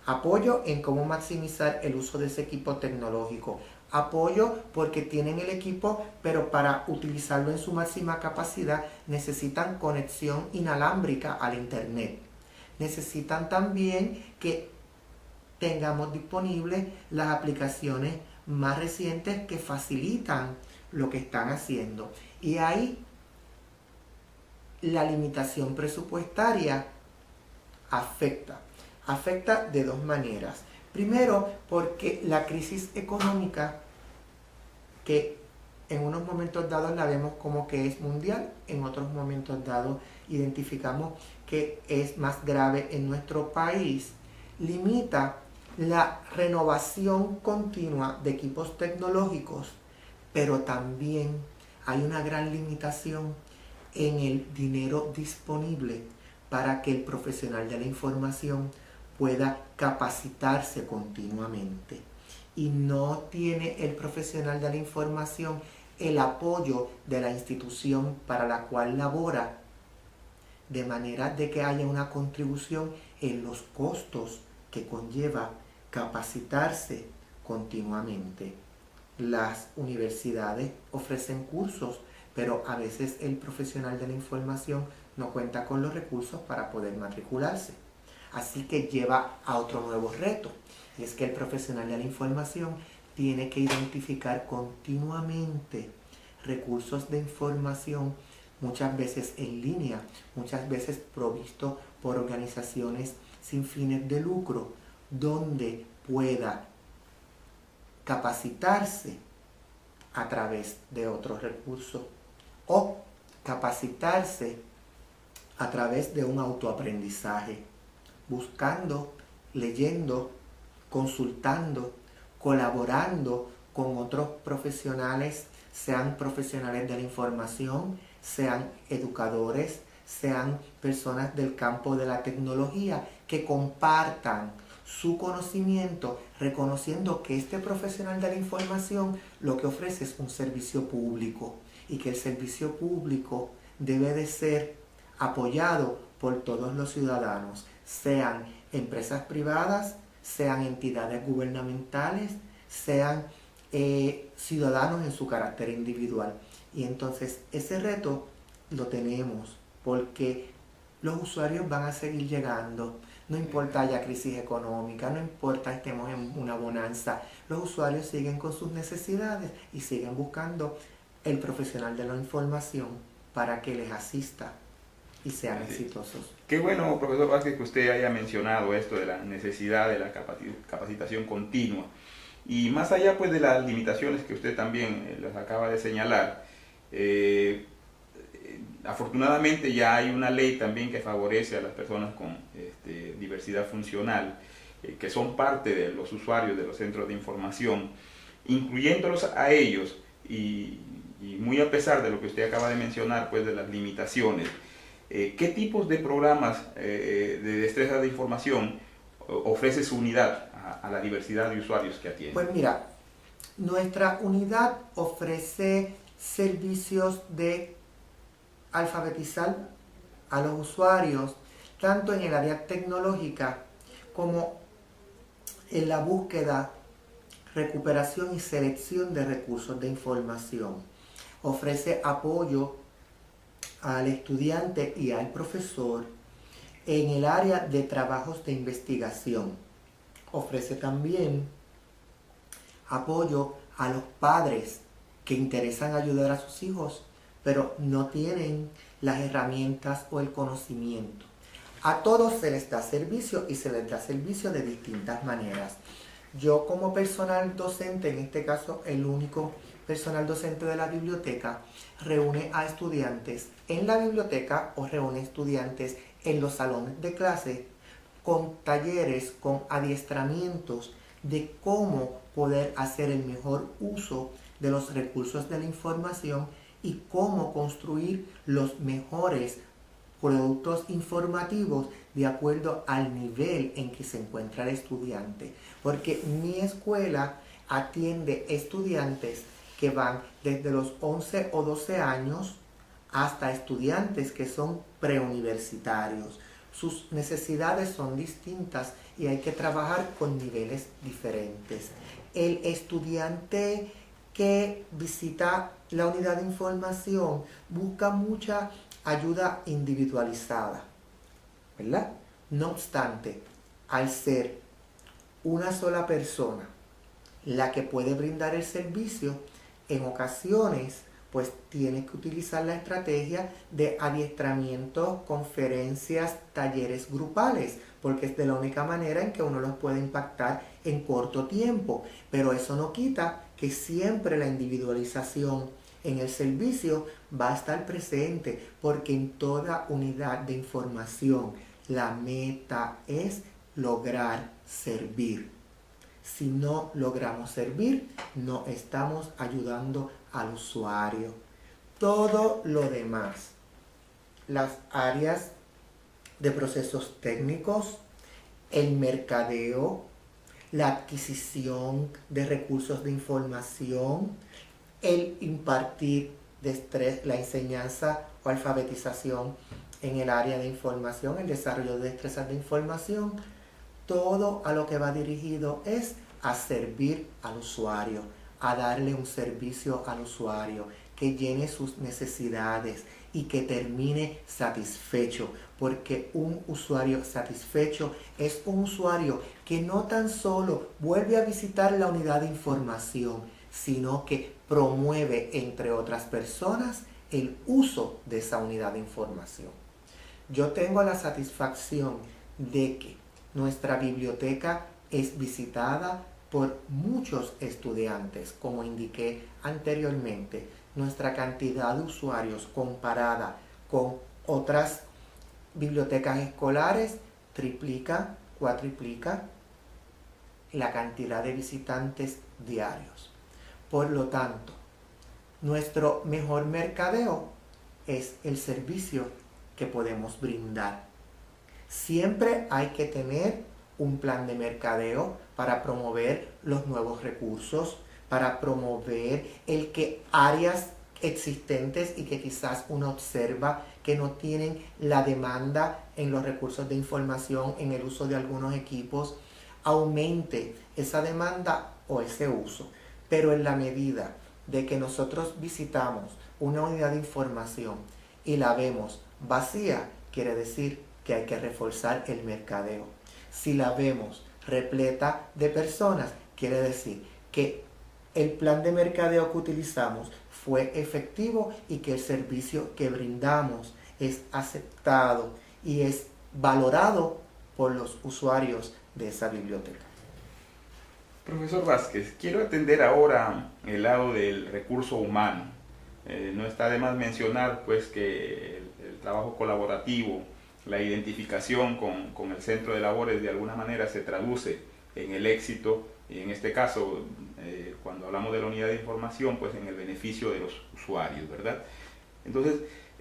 Apoyo en cómo maximizar el uso de ese equipo tecnológico. Apoyo porque tienen el equipo, pero para utilizarlo en su máxima capacidad necesitan conexión inalámbrica al internet. Necesitan también que tengamos disponibles las aplicaciones más recientes que facilitan lo que están haciendo. Y ahí la limitación presupuestaria afecta de dos maneras. Primero, porque la crisis económica, que en unos momentos dados la vemos como que es mundial, en otros momentos dados identificamos que es más grave en nuestro país, limita la renovación continua de equipos tecnológicos, pero también hay una gran limitación en el dinero disponible para que el profesional de la información pueda capacitarse continuamente. Y no tiene el profesional de la información el apoyo de la institución para la cual labora, de manera de que haya una contribución en los costos que conlleva capacitarse continuamente. Las universidades ofrecen cursos, pero a veces el profesional de la información no cuenta con los recursos para poder matricularse. Así que lleva a otro nuevo reto, y es que el profesional de la información tiene que identificar continuamente recursos de información, muchas veces en línea, muchas veces provisto por organizaciones sin fines de lucro, donde pueda capacitarse a través de otros recursos o capacitarse a través de un autoaprendizaje, buscando, leyendo, consultando, colaborando con otros profesionales, sean profesionales de la información, sean educadores, sean personas del campo de la tecnología, que compartan su conocimiento, reconociendo que este profesional de la información lo que ofrece es un servicio público y que el servicio público debe de ser apoyado por todos los ciudadanos, sean empresas privadas, sean entidades gubernamentales, sean ciudadanos en su carácter individual. Y entonces ese reto lo tenemos porque los usuarios van a seguir llegando. No importa haya crisis económica, no importa estemos en una bonanza, los usuarios siguen con sus necesidades y siguen buscando el profesional de la información para que les asista y sean exitosos. Qué bueno, profesor Vázquez, que usted haya mencionado esto de la necesidad de la capacitación continua. Y más allá pues de las limitaciones que usted también las acaba de señalar, afortunadamente ya hay una ley también que favorece a las personas con diversidad funcional, que son parte de los usuarios de los centros de información, incluyéndolos a ellos y muy a pesar de lo que usted acaba de mencionar, pues de las limitaciones. ¿Qué tipos de programas de destreza de información ofrece su unidad a la diversidad de usuarios que atiende? Pues mira, nuestra unidad ofrece servicios de alfabetizar a los usuarios, tanto en el área tecnológica como en la búsqueda, recuperación y selección de recursos de información. Ofrece apoyo al estudiante y al profesor en el área de trabajos de investigación. Ofrece también apoyo a los padres que interesan ayudar a sus hijos, pero no tienen las herramientas o el conocimiento. A todos se les da servicio y se les da servicio de distintas maneras. Yo como personal docente, en este caso el único personal docente de la biblioteca, reúne a estudiantes en la biblioteca o reúne estudiantes en los salones de clase con talleres, con adiestramientos de cómo poder hacer el mejor uso de los recursos de la información y cómo construir los mejores productos informativos de acuerdo al nivel en que se encuentra el estudiante. Porque mi escuela atiende estudiantes que van desde los 11 o 12 años hasta estudiantes que son preuniversitarios. Sus necesidades son distintas y hay que trabajar con niveles diferentes. El estudiante que visita la unidad de información busca mucha ayuda individualizada, ¿verdad? No obstante, al ser una sola persona la que puede brindar el servicio, en ocasiones pues tiene que utilizar la estrategia de adiestramiento, conferencias, talleres grupales, porque es de la única manera en que uno los puede impactar en corto tiempo. Pero eso no quita que siempre la individualización en el servicio va a estar presente, porque en toda unidad de información la meta es lograr servir. Si no logramos servir, no estamos ayudando al usuario. Todo lo demás, las áreas de procesos técnicos, el mercadeo, la adquisición de recursos de información, el impartir la enseñanza o alfabetización en el área de información, el desarrollo de destrezas de información, todo a lo que va dirigido es a servir al usuario, a darle un servicio al usuario que llene sus necesidades y que termine satisfecho, porque un usuario satisfecho es un usuario que no tan solo vuelve a visitar la unidad de información, sino que promueve entre otras personas el uso de esa unidad de información. Yo tengo la satisfacción de que nuestra biblioteca es visitada por muchos estudiantes. Como indiqué anteriormente, nuestra cantidad de usuarios comparada con otras bibliotecas escolares triplica, cuatriplica la cantidad de visitantes diarios. Por lo tanto, nuestro mejor mercadeo es el servicio que podemos brindar. Siempre hay que tener un plan de mercadeo para promover los nuevos recursos, para promover el que áreas existentes y que quizás uno observa que no tienen la demanda en los recursos de información, en el uso de algunos equipos, aumente esa demanda o ese uso. Pero en la medida de que nosotros visitamos una unidad de información y la vemos vacía, quiere decir que hay que reforzar el mercadeo. Si la vemos repleta de personas, quiere decir que el plan de mercadeo que utilizamos fue efectivo y que el servicio que brindamos es aceptado y es valorado por los usuarios de esa biblioteca. Profesor Vázquez, quiero atender ahora el lado del recurso humano. No está de más mencionar pues que el trabajo colaborativo, la identificación con el centro de labores de alguna manera se traduce en el éxito, y en este caso, cuando hablamos de la unidad de información, pues en el beneficio de los usuarios, ¿verdad? Entonces,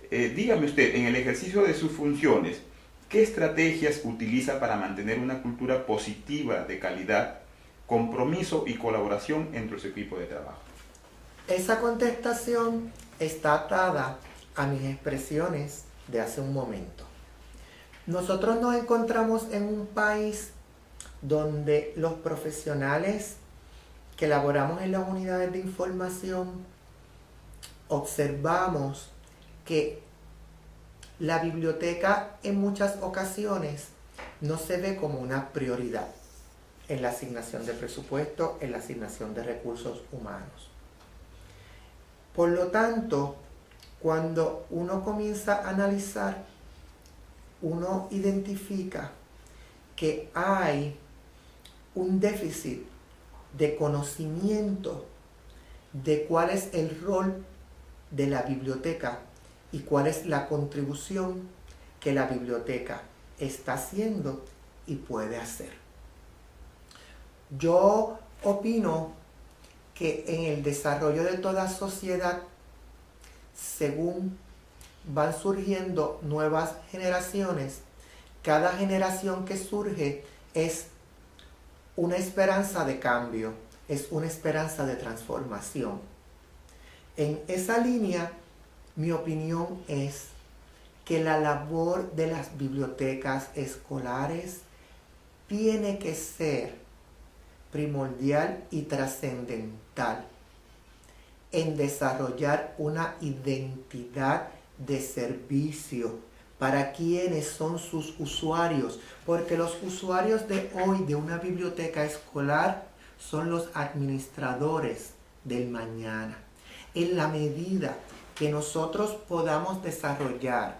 dígame usted, en el ejercicio de sus funciones, ¿qué estrategias utiliza para mantener una cultura positiva de calidad, compromiso y colaboración entre su equipo de trabajo? Esa contestación está atada a mis expresiones de hace un momento. Nosotros nos encontramos en un país donde los profesionales que laboramos en las unidades de información observamos que la biblioteca en muchas ocasiones no se ve como una prioridad en la asignación de presupuesto, en la asignación de recursos humanos. Por lo tanto, cuando uno comienza a analizar, uno identifica que hay un déficit de conocimiento de cuál es el rol de la biblioteca y cuál es la contribución que la biblioteca está haciendo y puede hacer. Yo opino que en el desarrollo de toda sociedad, según van surgiendo nuevas generaciones, cada generación que surge es una esperanza de cambio, es una esperanza de transformación. En esa línea, mi opinión es que la labor de las bibliotecas escolares tiene que ser primordial y trascendental en desarrollar una identidad de servicio para quienes son sus usuarios, porque los usuarios de hoy de una biblioteca escolar son los administradores del mañana. En la medida que nosotros podamos desarrollar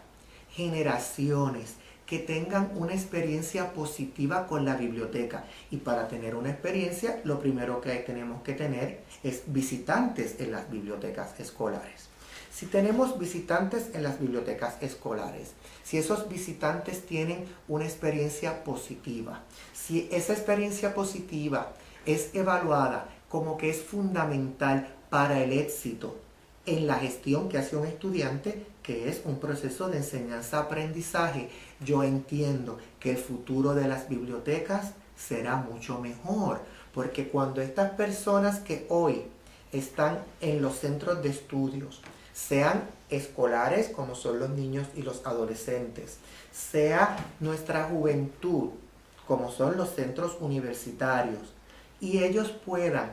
generaciones que tengan una experiencia positiva con la biblioteca, y para tener una experiencia lo primero que tenemos que tener es visitantes en las bibliotecas escolares. Si tenemos visitantes en las bibliotecas escolares, si esos visitantes tienen una experiencia positiva, si esa experiencia positiva es evaluada como que es fundamental para el éxito en la gestión que hace un estudiante, que es un proceso de enseñanza-aprendizaje, yo entiendo que el futuro de las bibliotecas será mucho mejor, porque cuando estas personas que hoy están en los centros de estudios, sean escolares como son los niños y los adolescentes, sea nuestra juventud como son los centros universitarios, y ellos puedan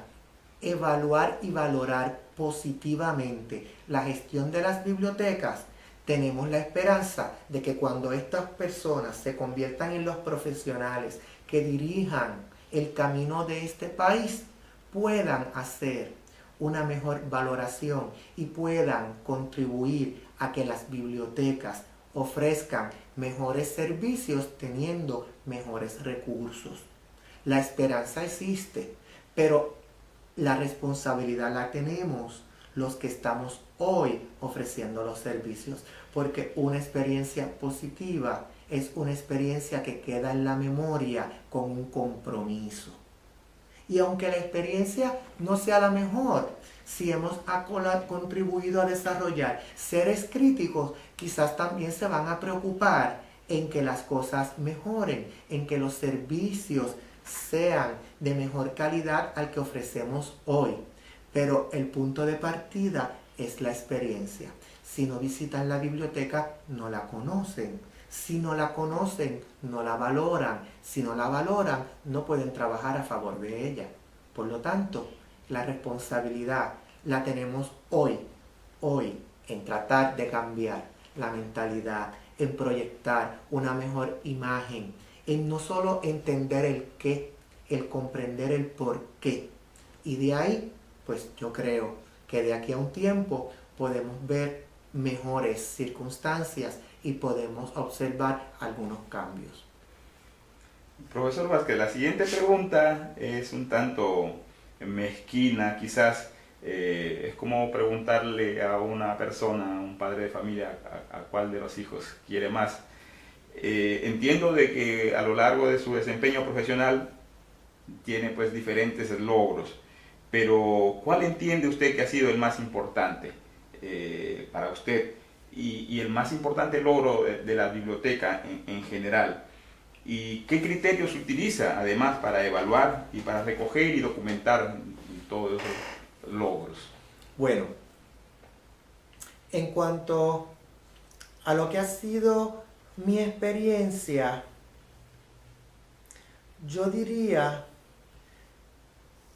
evaluar y valorar positivamente la gestión de las bibliotecas, tenemos la esperanza de que cuando estas personas se conviertan en los profesionales que dirijan el camino de este país, puedan hacer una mejor valoración y puedan contribuir a que las bibliotecas ofrezcan mejores servicios teniendo mejores recursos. La esperanza existe, pero la responsabilidad la tenemos los que estamos hoy ofreciendo los servicios, porque una experiencia positiva es una experiencia que queda en la memoria con un compromiso. Y aunque la experiencia no sea la mejor, si hemos contribuido a desarrollar seres críticos, quizás también se van a preocupar en que las cosas mejoren, en que los servicios sean de mejor calidad al que ofrecemos hoy. Pero el punto de partida es la experiencia. Si no visitan la biblioteca, no la conocen. Si no la conocen, no la valoran. Si no la valoran, no pueden trabajar a favor de ella. Por lo tanto, la responsabilidad la tenemos hoy, en tratar de cambiar la mentalidad, en proyectar una mejor imagen, en no solo entender el qué, el comprender el por qué. Y de ahí, pues yo creo que de aquí a un tiempo podemos ver mejores circunstancias y podemos observar algunos cambios. Profesor Vázquez, la siguiente pregunta es un tanto mezquina, quizás es como preguntarle a una persona, a un padre de familia, a cuál de los hijos quiere más. Entiendo de que a lo largo de su desempeño profesional tiene pues diferentes logros, pero ¿cuál entiende usted que ha sido el más importante para usted y el más importante logro de la biblioteca en general? ¿Y qué criterios utiliza además para evaluar y para recoger y documentar todos esos logros? Bueno, en cuanto a lo que ha sido mi experiencia, yo diría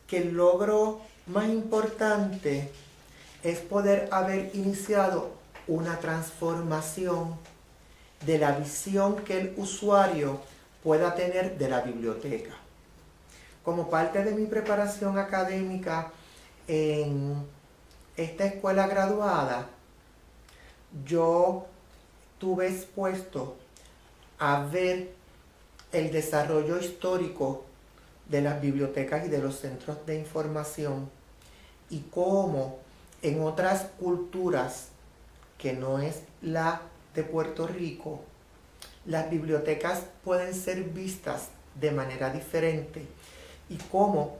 que el logro más importante es poder haber iniciado una transformación de la visión que el usuario pueda tener de la biblioteca. Como parte de mi preparación académica en esta escuela graduada, yo estuve expuesto a ver el desarrollo histórico de las bibliotecas y de los centros de información y cómo en otras culturas que no es la de Puerto Rico, las bibliotecas pueden ser vistas de manera diferente y cómo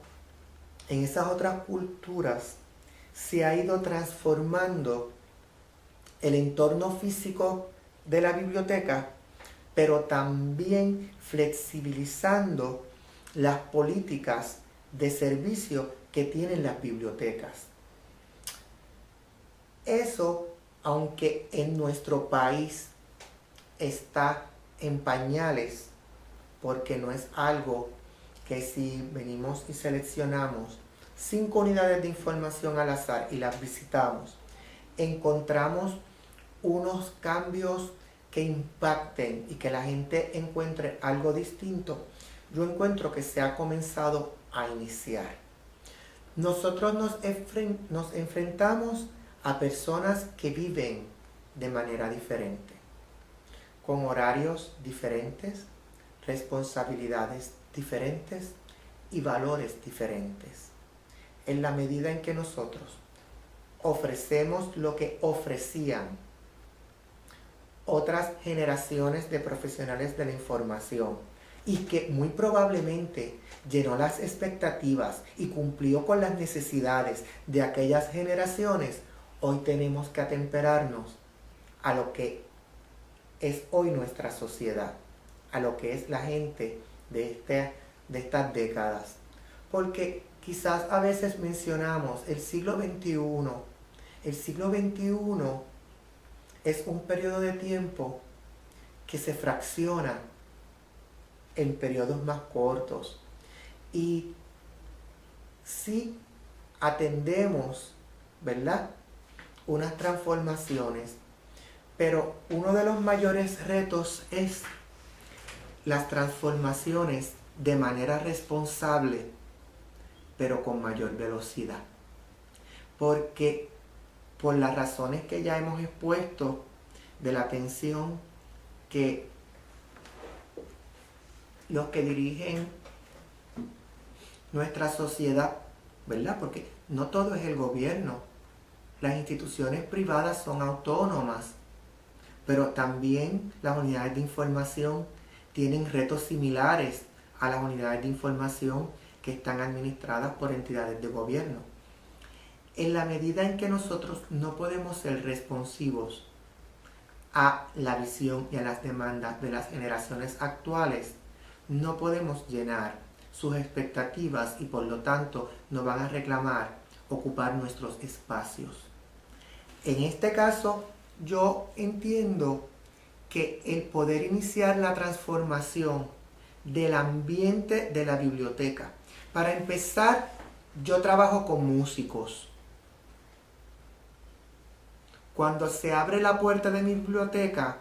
en esas otras culturas se ha ido transformando el entorno físico de la biblioteca, pero también flexibilizando las políticas de servicio que tienen las bibliotecas. Eso, aunque en nuestro país está en pañales, porque no es algo que si venimos y seleccionamos 5 unidades de información al azar y las visitamos, encontramos unos cambios que impacten y que la gente encuentre algo distinto. Yo encuentro que se ha comenzado a iniciar. Nosotros nos enfrentamos a personas que viven de manera diferente, con horarios diferentes, responsabilidades diferentes y valores diferentes. En la medida en que nosotros ofrecemos lo que ofrecían otras generaciones de profesionales de la información y que muy probablemente llenó las expectativas y cumplió con las necesidades de aquellas generaciones, hoy tenemos que atemperarnos a lo que es hoy nuestra sociedad, a lo que es la gente de estas décadas. Porque quizás a veces mencionamos el siglo XXI. El siglo XXI es un periodo de tiempo que se fracciona en periodos más cortos. Y si atendemos, ¿verdad?, unas transformaciones, pero uno de los mayores retos es las transformaciones de manera responsable, pero con mayor velocidad. Porque por las razones que ya hemos expuesto de la atención que los que dirigen nuestra sociedad, ¿verdad? Porque no todo es el gobierno. Las instituciones privadas son autónomas, pero también las unidades de información tienen retos similares a las unidades de información que están administradas por entidades de gobierno. En la medida en que nosotros no podemos ser responsivos a la visión y a las demandas de las generaciones actuales, no podemos llenar sus expectativas y por lo tanto nos van a reclamar ocupar nuestros espacios. En este caso, yo entiendo que el poder iniciar la transformación del ambiente de la biblioteca. Para empezar, yo trabajo con músicos. Cuando se abre la puerta de mi biblioteca,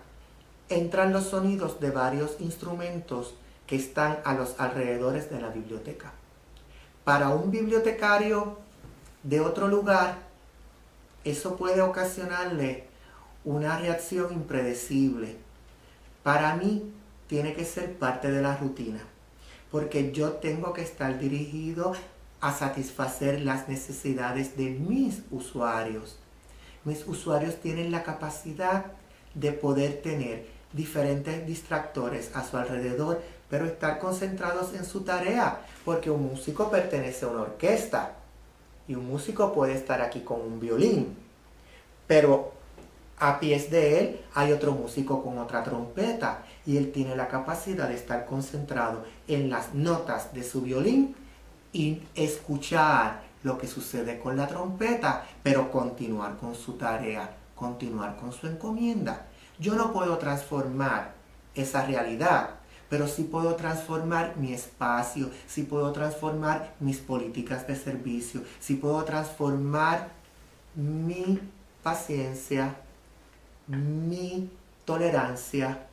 entran los sonidos de varios instrumentos que están a los alrededores de la biblioteca. Para un bibliotecario de otro lugar, eso puede ocasionarle una reacción impredecible. Para mí, tiene que ser parte de la rutina, porque yo tengo que estar dirigido a satisfacer las necesidades de mis usuarios. Mis usuarios tienen la capacidad de poder tener diferentes distractores a su alrededor, pero estar concentrados en su tarea, porque un músico pertenece a una orquesta y un músico puede estar aquí con un violín, pero a pies de él hay otro músico con otra trompeta y él tiene la capacidad de estar concentrado en las notas de su violín y escuchar lo que sucede con la trompeta, pero continuar con su tarea, continuar con su encomienda. Yo no puedo transformar esa realidad, pero sí puedo transformar mi espacio, sí puedo transformar mis políticas de servicio, sí puedo transformar mi paciencia, mi tolerancia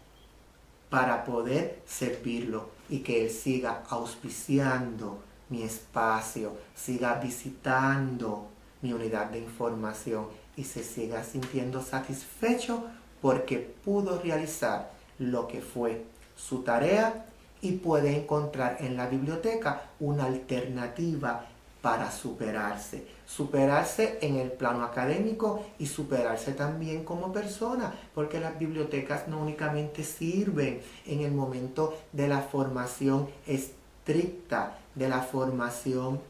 para poder servirlo y que él siga auspiciando mi espacio, siga visitando mi unidad de información y se siga sintiendo satisfecho porque pudo realizar lo que fue su tarea y puede encontrar en la biblioteca una alternativa para superarse. Superarse en el plano académico y superarse también como persona, porque las bibliotecas no únicamente sirven en el momento de la formación estricta, de la formación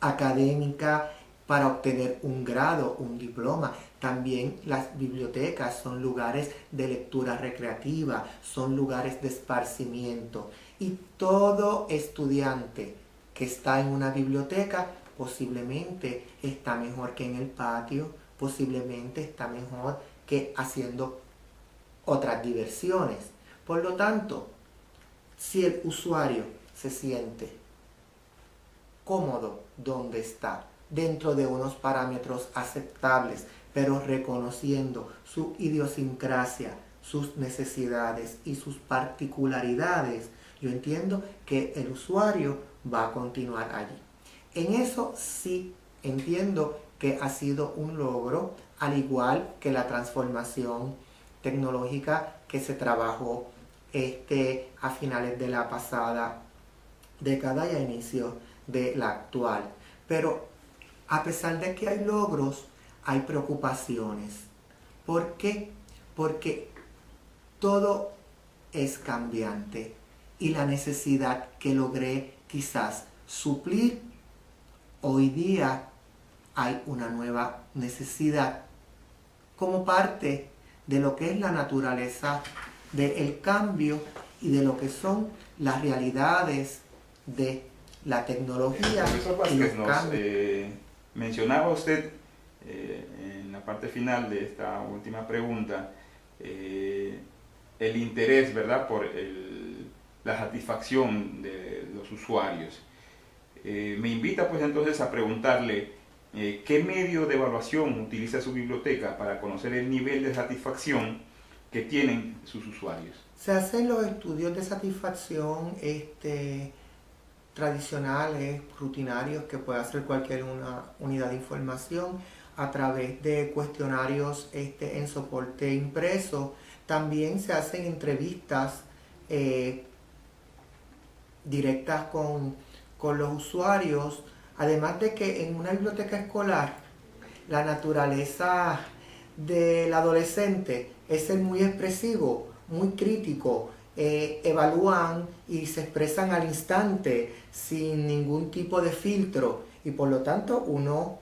académica para obtener un grado, un diploma. También las bibliotecas son lugares de lectura recreativa, son lugares de esparcimiento. Y todo estudiante que está en una biblioteca posiblemente está mejor que en el patio, posiblemente está mejor que haciendo otras diversiones. Por lo tanto, si el usuario se siente cómodo donde está, dentro de unos parámetros aceptables, pero reconociendo su idiosincrasia, sus necesidades y sus particularidades, yo entiendo que el usuario va a continuar allí. En eso sí entiendo que ha sido un logro, al igual que la transformación tecnológica que se trabajó a finales de la pasada década y a inicios de la actual. Pero a pesar de que hay logros, hay preocupaciones. ¿Por qué? Porque todo es cambiante y la necesidad que logré quizás suplir, hoy día hay una nueva necesidad como parte de lo que es la naturaleza del cambio y de lo que son las realidades de la tecnología. Profesor Vázquez, mencionaba usted en la parte final de esta última pregunta el interés, ¿verdad?, por la satisfacción de los usuarios. Me invita pues entonces a preguntarle ¿qué medio de evaluación utiliza su biblioteca para conocer el nivel de satisfacción que tienen sus usuarios? Se hacen los estudios de satisfacción tradicionales, rutinarios, que puede hacer cualquier unidad de información a través de cuestionarios en soporte impreso. También se hacen entrevistas directas con con los usuarios, además de que en una biblioteca escolar la naturaleza del adolescente es ser muy expresivo, muy crítico, evalúan y se expresan al instante sin ningún tipo de filtro, y por lo tanto uno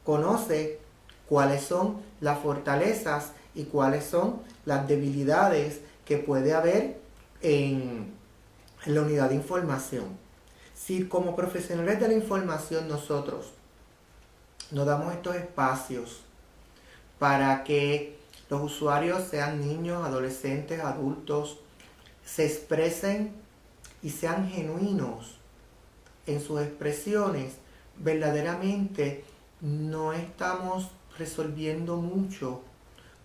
conoce cuáles son las fortalezas y cuáles son las debilidades que puede haber en la unidad de información. Si como profesionales de la información nosotros nos damos estos espacios para que los usuarios, sean niños, adolescentes, adultos, se expresen y sean genuinos en sus expresiones, verdaderamente no estamos resolviendo mucho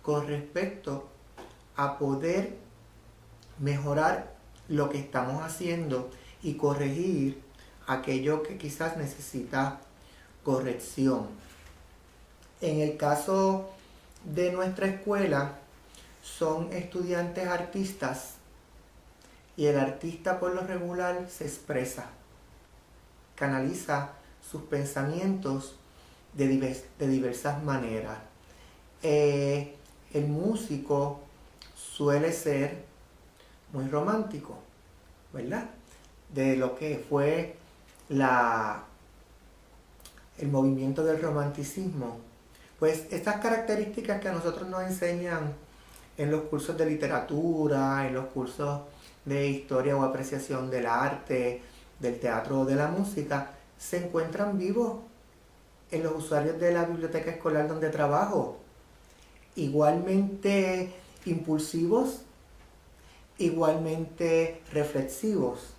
con respecto a poder mejorar lo que estamos haciendo y corregir aquello que quizás necesita corrección. En el caso de nuestra escuela, son estudiantes artistas y el artista por lo regular se expresa, canaliza sus pensamientos de diversas maneras. El músico suele ser muy romántico, ¿verdad? De lo que fue el movimiento del romanticismo. Pues estas características que a nosotros nos enseñan en los cursos de literatura, en los cursos de historia o apreciación del arte, del teatro o de la música, se encuentran vivos en los usuarios de la biblioteca escolar donde trabajo. Igualmente impulsivos, igualmente reflexivos.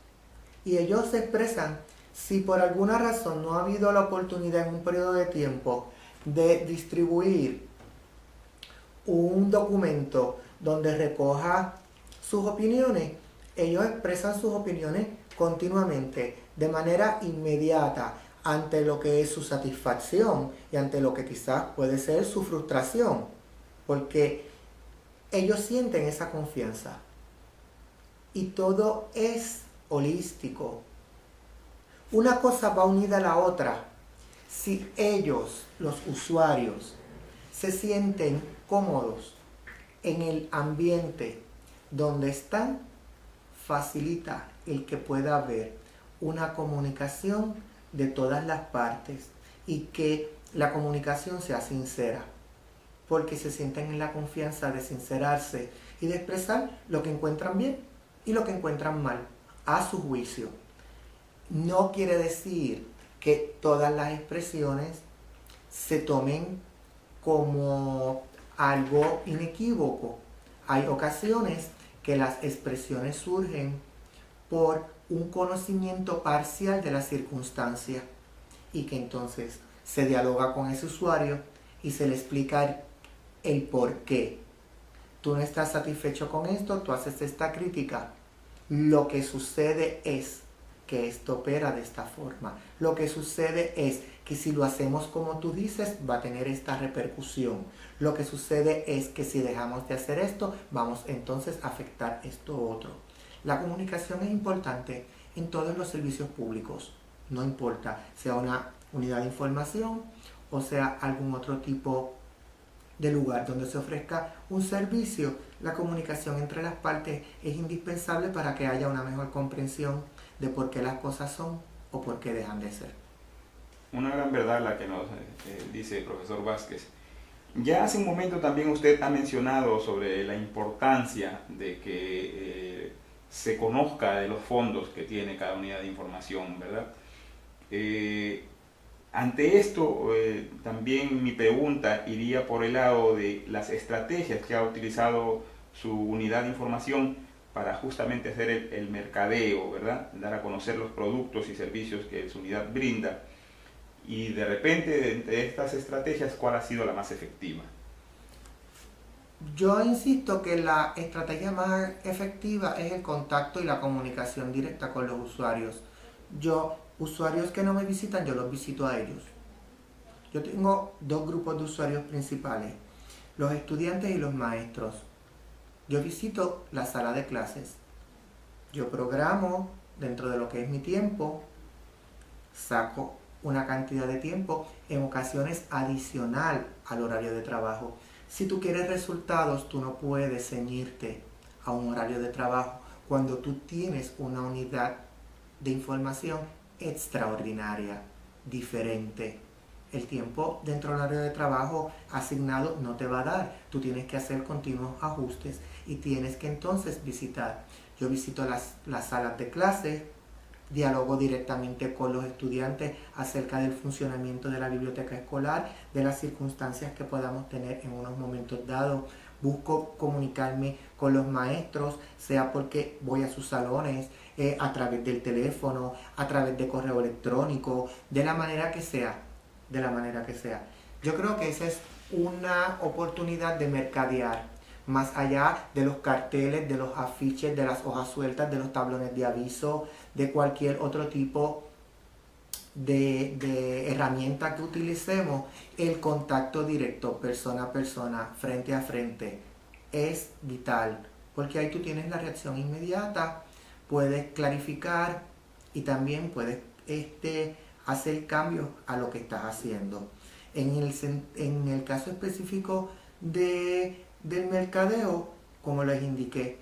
Y ellos se expresan, si por alguna razón no ha habido la oportunidad en un periodo de tiempo de distribuir un documento donde recoja sus opiniones, ellos expresan sus opiniones continuamente, de manera inmediata, ante lo que es su satisfacción y ante lo que quizás puede ser su frustración, porque ellos sienten esa confianza. Y todo es holístico. Una cosa va unida a la otra. Si ellos, los usuarios, se sienten cómodos en el ambiente donde están, facilita el que pueda haber una comunicación de todas las partes y que la comunicación sea sincera, porque se sienten en la confianza de sincerarse y de expresar lo que encuentran bien y lo que encuentran mal, a su juicio. No quiere decir que todas las expresiones se tomen como algo inequívoco. Hay ocasiones que las expresiones surgen por un conocimiento parcial de la circunstancia y que entonces se dialoga con ese usuario y se le explica el por qué. Tú no estás satisfecho con esto, tú haces esta crítica. Lo que sucede es que esto opera de esta forma. Lo que sucede es que si lo hacemos como tú dices, va a tener esta repercusión. Lo que sucede es que si dejamos de hacer esto, vamos entonces a afectar esto otro. La comunicación es importante en todos los servicios públicos. No importa, sea una unidad de información o sea algún otro tipo de lugar donde se ofrezca un servicio. La comunicación entre las partes es indispensable para que haya una mejor comprensión de por qué las cosas son o por qué dejan de ser. Una gran verdad la que nos dice el profesor Vázquez. Ya hace un momento también usted ha mencionado sobre la importancia de que se conozca de los fondos que tiene cada unidad de información, ¿verdad? Ante esto, también mi pregunta iría por el lado de las estrategias que ha utilizado su unidad de información para justamente hacer el mercadeo, ¿verdad? Dar a conocer los productos y servicios que su unidad brinda. Y de repente, entre estas estrategias, ¿cuál ha sido la más efectiva? Yo insisto que la estrategia más efectiva es el contacto y la comunicación directa con los usuarios. Usuarios que no me visitan, yo los visito a ellos. Yo tengo dos grupos de usuarios principales, los estudiantes y los maestros. Yo visito la sala de clases. Yo programo dentro de lo que es mi tiempo saco una cantidad de tiempo, en ocasiones adicional al horario de trabajo. Si tú quieres resultados, tú no puedes ceñirte a un horario de trabajo cuando tú tienes una unidad de información extraordinaria, diferente. El tiempo dentro del horario de trabajo asignado no te va a dar. Tú tienes que hacer continuos ajustes y tienes que entonces visitar. Yo visito las salas de clase, dialogo directamente con los estudiantes acerca del funcionamiento de la biblioteca escolar, de las circunstancias que podamos tener en unos momentos dados. Busco comunicarme con los maestros, sea porque voy a sus salones, a través del teléfono, a través de correo electrónico, de la manera que sea. Yo creo que esa es una oportunidad de mercadear, más allá de los carteles, de los afiches, de las hojas sueltas, de los tablones de aviso, de cualquier otro tipo de herramienta que utilicemos. El contacto directo, persona a persona, frente a frente, es vital, porque ahí tú tienes la reacción inmediata, puedes clarificar y también puedes hacer cambios a lo que estás haciendo. En el caso específico del mercadeo, como les indiqué,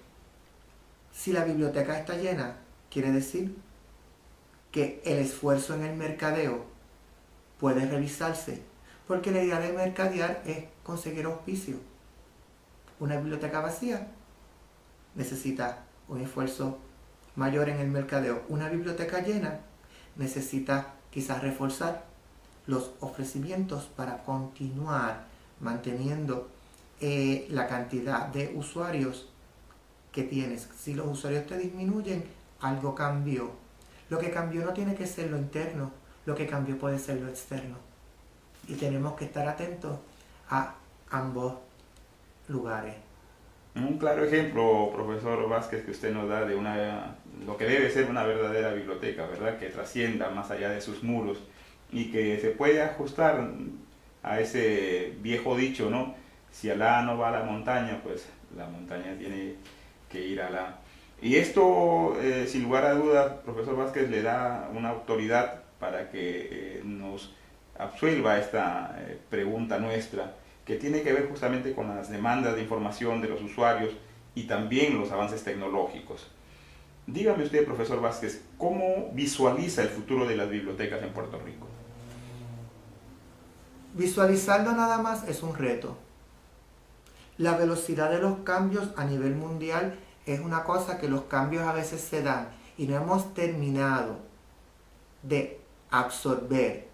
si la biblioteca está llena, quiere decir que el esfuerzo en el mercadeo puede revisarse, porque la idea de mercadear es conseguir auspicio. Una biblioteca vacía necesita un esfuerzo mayor en el mercadeo. Una biblioteca llena necesita quizás reforzar los ofrecimientos para continuar manteniendo la cantidad de usuarios que tienes. Si los usuarios te disminuyen, algo cambió. Lo que cambió no tiene que ser lo interno, lo que cambió puede ser lo externo. Y tenemos que estar atentos a ambos lugares. Un claro ejemplo, profesor Vázquez, que usted nos da de lo que debe ser una verdadera biblioteca, ¿verdad? Que trascienda más allá de sus muros y que se puede ajustar a ese viejo dicho, ¿no? Si Alá no va a la montaña, pues la montaña tiene que ir a Alá. Y esto, sin lugar a dudas, profesor Vázquez, le da una autoridad para que nos absuelva esta pregunta nuestra, que tiene que ver justamente con las demandas de información de los usuarios y también los avances tecnológicos. Dígame usted, profesor Vázquez, ¿cómo visualiza el futuro de las bibliotecas en Puerto Rico? Visualizarlo nada más es un reto. La velocidad de los cambios a nivel mundial es una cosa que los cambios a veces se dan y no hemos terminado de absorber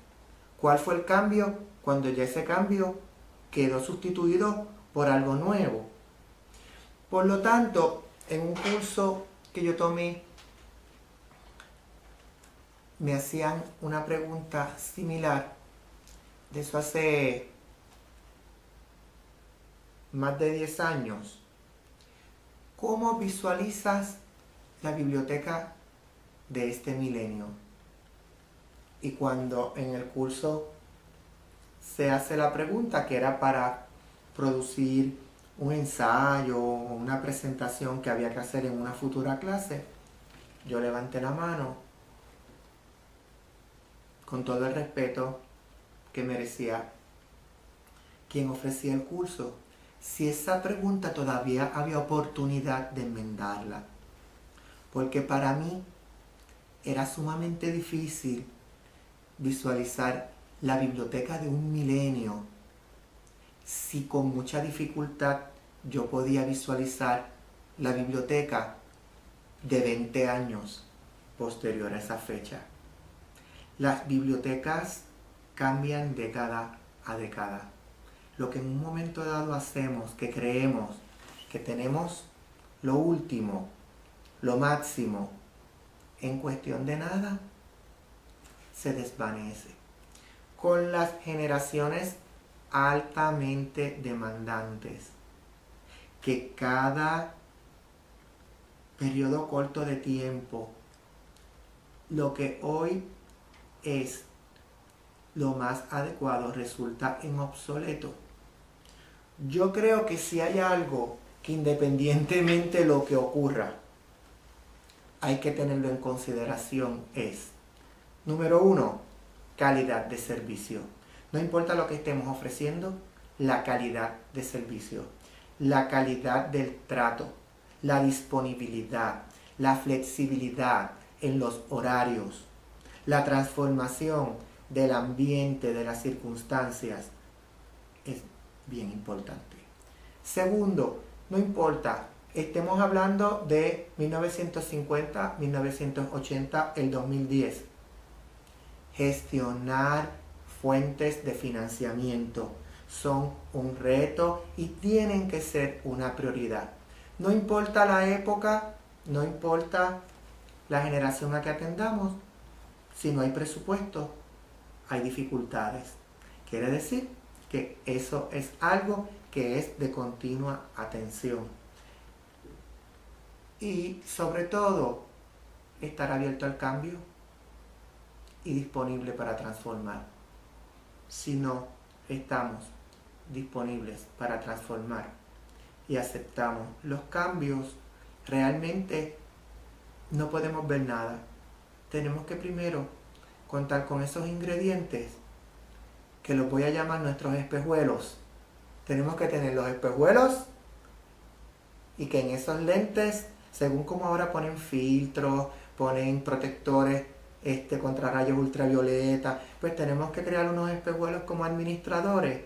cuál fue el cambio cuando ya ese cambio quedó sustituido por algo nuevo. Por lo tanto, en un curso que yo tomé, me hacían una pregunta similar, de eso hace más de 10 años. ¿Cómo visualizas la biblioteca de este milenio? Y cuando en el curso se hace la pregunta, que era para producir un ensayo o una presentación que había que hacer en una futura clase, yo levanté la mano con todo el respeto que merecía quien ofrecía el curso. Si esa pregunta todavía había oportunidad de enmendarla, porque para mí era sumamente difícil visualizar la biblioteca de un milenio, si con mucha dificultad yo podía visualizar la biblioteca de 20 años posterior a esa fecha. Las bibliotecas cambian década a década. Lo que en un momento dado hacemos, que creemos que tenemos lo último, lo máximo, en cuestión de nada, se desvanece. Con las generaciones altamente demandantes, que cada periodo corto de tiempo, lo que hoy es lo más adecuado resulta en obsoleto. Yo creo que si hay algo que independientemente de lo que ocurra, hay que tenerlo en consideración, es Número 1, calidad de servicio. No importa lo que estemos ofreciendo, la calidad de servicio, la calidad del trato, la disponibilidad, la flexibilidad en los horarios, la transformación del ambiente, de las circunstancias, es bien importante. Segundo, no importa, estemos hablando de 1950, 1980, el 2010. Gestionar fuentes de financiamiento son un reto y tienen que ser una prioridad. No importa la época, no importa la generación a que atendamos, si no hay presupuesto, hay dificultades. Quiere decir que eso es algo que es de continua atención. Y sobre todo, estar abierto al cambio y disponible para transformar. Si no estamos disponibles para transformar y aceptamos los cambios, realmente no podemos ver nada. Tenemos que primero contar con esos ingredientes que los voy a llamar nuestros espejuelos. Tenemos que tener los espejuelos y que en esos lentes, según como ahora ponen filtros, ponen protectores contra rayos ultravioleta, pues tenemos que crear unos espejuelos como administradores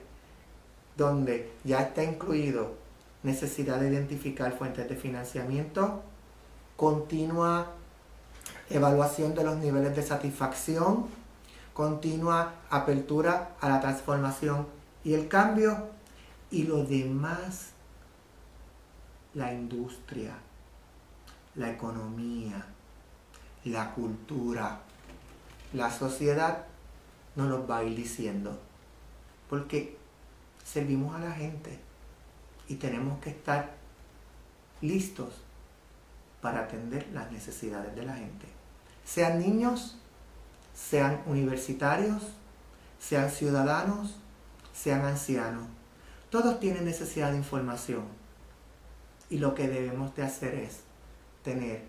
donde ya está incluido necesidad de identificar fuentes de financiamiento, continua evaluación de los niveles de satisfacción, continua apertura a la transformación y el cambio, y lo demás, la industria, la economía, la cultura, la sociedad nos los va a ir diciendo, porque servimos a la gente y tenemos que estar listos para atender las necesidades de la gente. Sean niños, sean universitarios, sean ciudadanos, sean ancianos. Todos tienen necesidad de información. Y lo que debemos de hacer es tener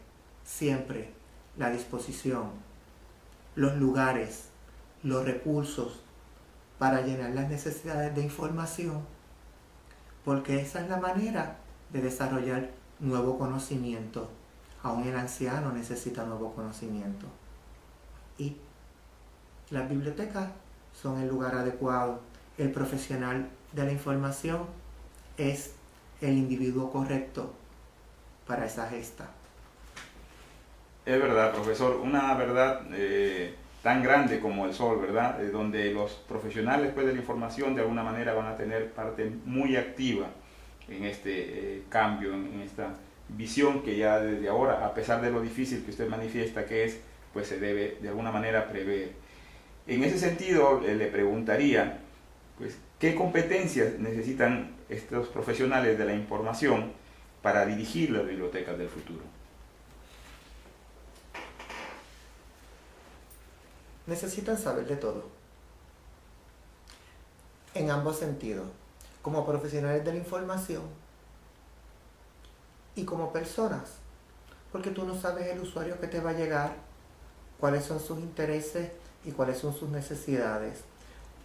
siempre la disposición, los lugares, los recursos para llenar las necesidades de información, porque esa es la manera de desarrollar nuevo conocimiento. Aún el anciano necesita nuevo conocimiento. Y las bibliotecas son el lugar adecuado. El profesional de la información es el individuo correcto para esa gesta. Es verdad, profesor, una verdad tan grande como el sol, ¿verdad? Donde los profesionales pues, de la información de alguna manera van a tener parte muy activa en este cambio, en esta visión que ya desde ahora, a pesar de lo difícil que usted manifiesta que es, pues se debe de alguna manera prever. En ese sentido, le preguntaría, pues, ¿qué competencias necesitan estos profesionales de la información para dirigir las bibliotecas del futuro? Necesitan saber de todo, en ambos sentidos, como profesionales de la información y como personas, porque tú no sabes el usuario que te va a llegar, cuáles son sus intereses y cuáles son sus necesidades.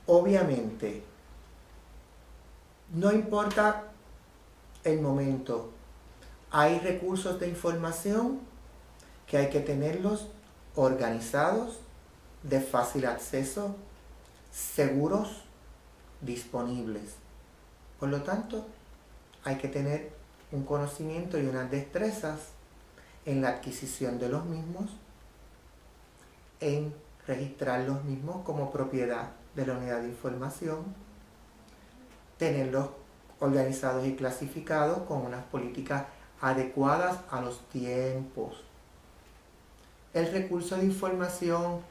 Obviamente, no importa el momento, hay recursos de información que hay que tenerlos organizados, de fácil acceso, seguros, disponibles. Por lo tanto, hay que tener un conocimiento y unas destrezas en la adquisición de los mismos, en registrar los mismos como propiedad de la unidad de información, tenerlos organizados y clasificados con unas políticas adecuadas a los tiempos. El recurso de información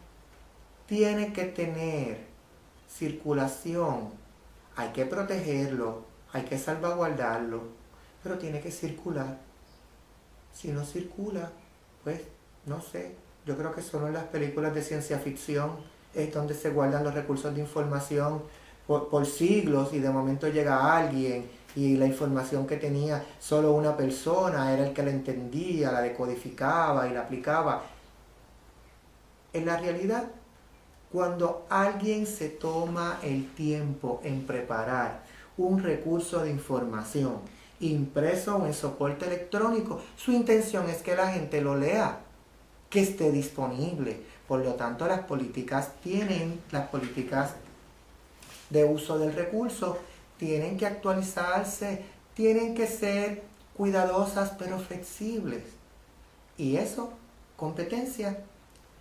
tiene que tener circulación, hay que protegerlo, hay que salvaguardarlo, pero tiene que circular. Si no circula, pues no sé, yo creo que solo en las películas de ciencia ficción es donde se guardan los recursos de información por siglos y de momento llega alguien y la información que tenía solo una persona era el que la entendía, la decodificaba y la aplicaba. En la realidad Cuando alguien se toma el tiempo en preparar un recurso de información impreso o en soporte electrónico, su intención es que la gente lo lea, que esté disponible. Por lo tanto, las políticas de uso del recurso tienen que actualizarse, tienen que ser cuidadosas pero flexibles. Y eso, competencia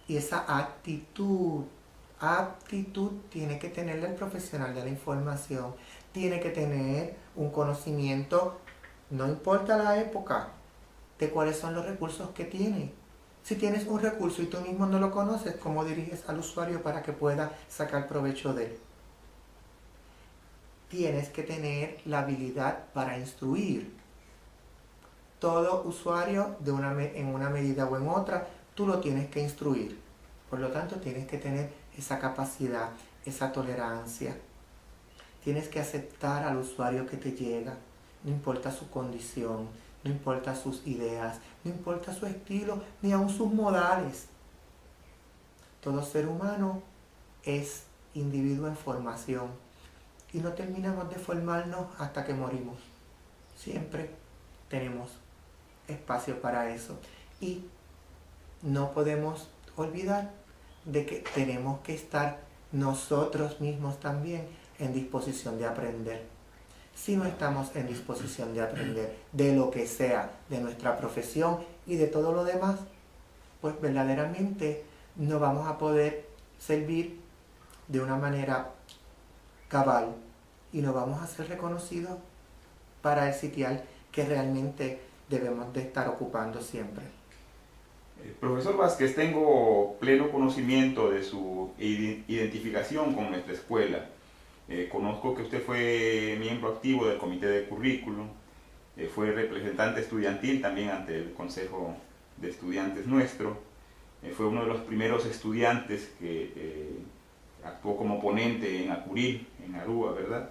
y esa aptitud tiene que tener el profesional de la información, tiene que tener un conocimiento, no importa la época, de cuáles son los recursos que tiene. Si tienes un recurso y tú mismo no lo conoces, ¿cómo diriges al usuario para que pueda sacar provecho de él? Tienes que tener la habilidad para instruir. Todo usuario en una medida o en otra, tú lo tienes que instruir. Por lo tanto, tienes que tener esa capacidad, esa tolerancia. Tienes que aceptar al usuario que te llega, no importa su condición, no importa sus ideas, no importa su estilo, ni aun sus modales. Todo ser humano es individuo en formación y no terminamos de formarnos hasta que morimos. Siempre tenemos espacio para eso y no podemos olvidar de que tenemos que estar nosotros mismos también en disposición de aprender. Si no estamos en disposición de aprender de lo que sea, de nuestra profesión y de todo lo demás, pues verdaderamente no vamos a poder servir de una manera cabal y no vamos a ser reconocidos para el sitial que realmente debemos de estar ocupando siempre. Profesor Vázquez, tengo pleno conocimiento de su identificación con nuestra escuela. Conozco que usted fue miembro activo del comité de currículum, fue representante estudiantil también ante el Consejo de Estudiantes nuestro, fue uno de los primeros estudiantes que actuó como ponente en Acuril, en Aruba, ¿verdad?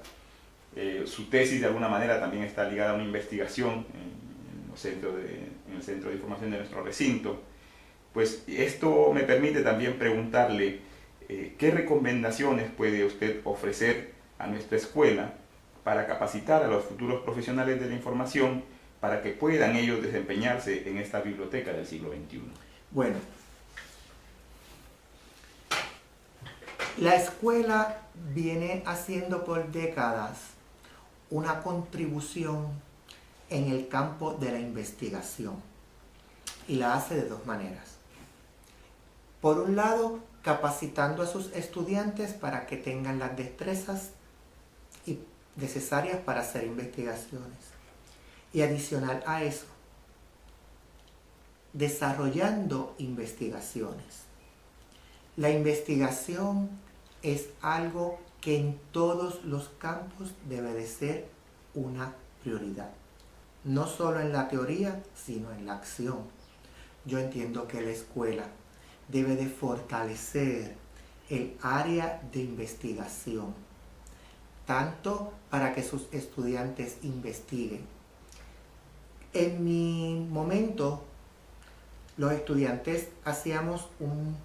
Su tesis de alguna manera también está ligada a una investigación en el Centro de Información de nuestro recinto. Pues esto me permite también preguntarle ¿qué recomendaciones puede usted ofrecer a nuestra escuela para capacitar a los futuros profesionales de la información para que puedan ellos desempeñarse en esta biblioteca del siglo XXI? Bueno, la escuela viene haciendo por décadas una contribución en el campo de la investigación y la hace de dos maneras. Por un lado, capacitando a sus estudiantes para que tengan las destrezas necesarias para hacer investigaciones. Y adicional a eso, desarrollando investigaciones. La investigación es algo que en todos los campos debe de ser una prioridad. No solo en la teoría, sino en la acción. Yo entiendo que la escuela debe de fortalecer el área de investigación, tanto para que sus estudiantes investiguen. En mi momento, los estudiantes hacíamos un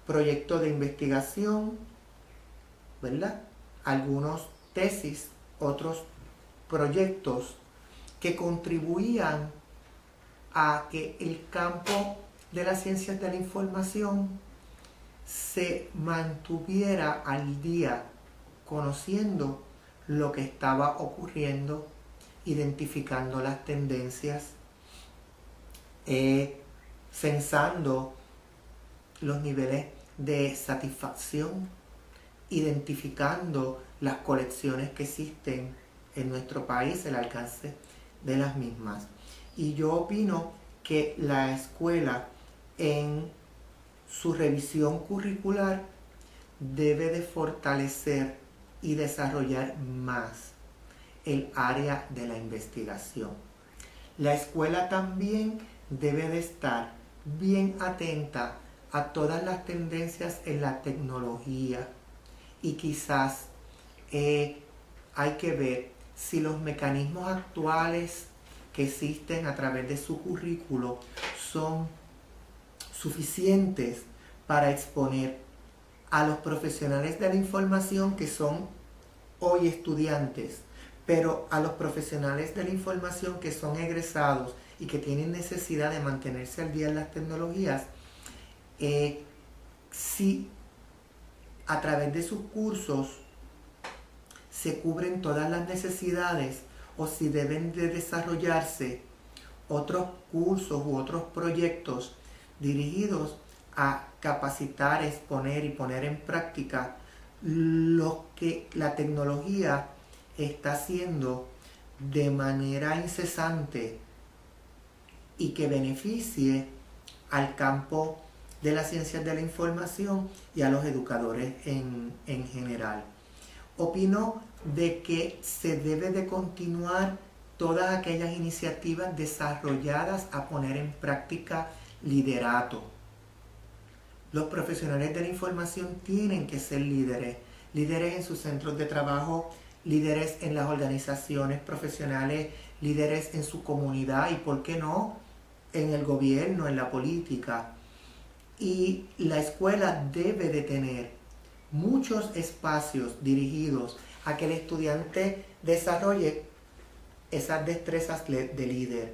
proyecto de investigación, ¿verdad? Algunos tesis, otros proyectos que contribuían a que el campo de las ciencias de la información se mantuviera al día, conociendo lo que estaba ocurriendo, identificando las tendencias, censando los niveles de satisfacción, identificando las colecciones que existen en nuestro país, el alcance de las mismas. Y yo opino que la escuela en su revisión curricular debe de fortalecer y desarrollar más el área de la investigación. La escuela también debe de estar bien atenta a todas las tendencias en la tecnología y quizás hay que ver si los mecanismos actuales que existen a través de su currículo son suficientes para exponer a los profesionales de la información que son hoy estudiantes, pero a los profesionales de la información que son egresados y que tienen necesidad de mantenerse al día en las tecnologías, si a través de sus cursos se cubren todas las necesidades o si deben de desarrollarse otros cursos u otros proyectos dirigidos a capacitar, exponer y poner en práctica lo que la tecnología está haciendo de manera incesante y que beneficie al campo de las ciencias de la información y a los educadores en general. Opino de que se debe de continuar todas aquellas iniciativas desarrolladas a poner en práctica liderato. Los profesionales de la información tienen que ser líderes, líderes en sus centros de trabajo, líderes en las organizaciones profesionales, líderes en su comunidad y, ¿por qué no?, en el gobierno, en la política. Y la escuela debe de tener muchos espacios dirigidos a que el estudiante desarrolle esas destrezas de líder.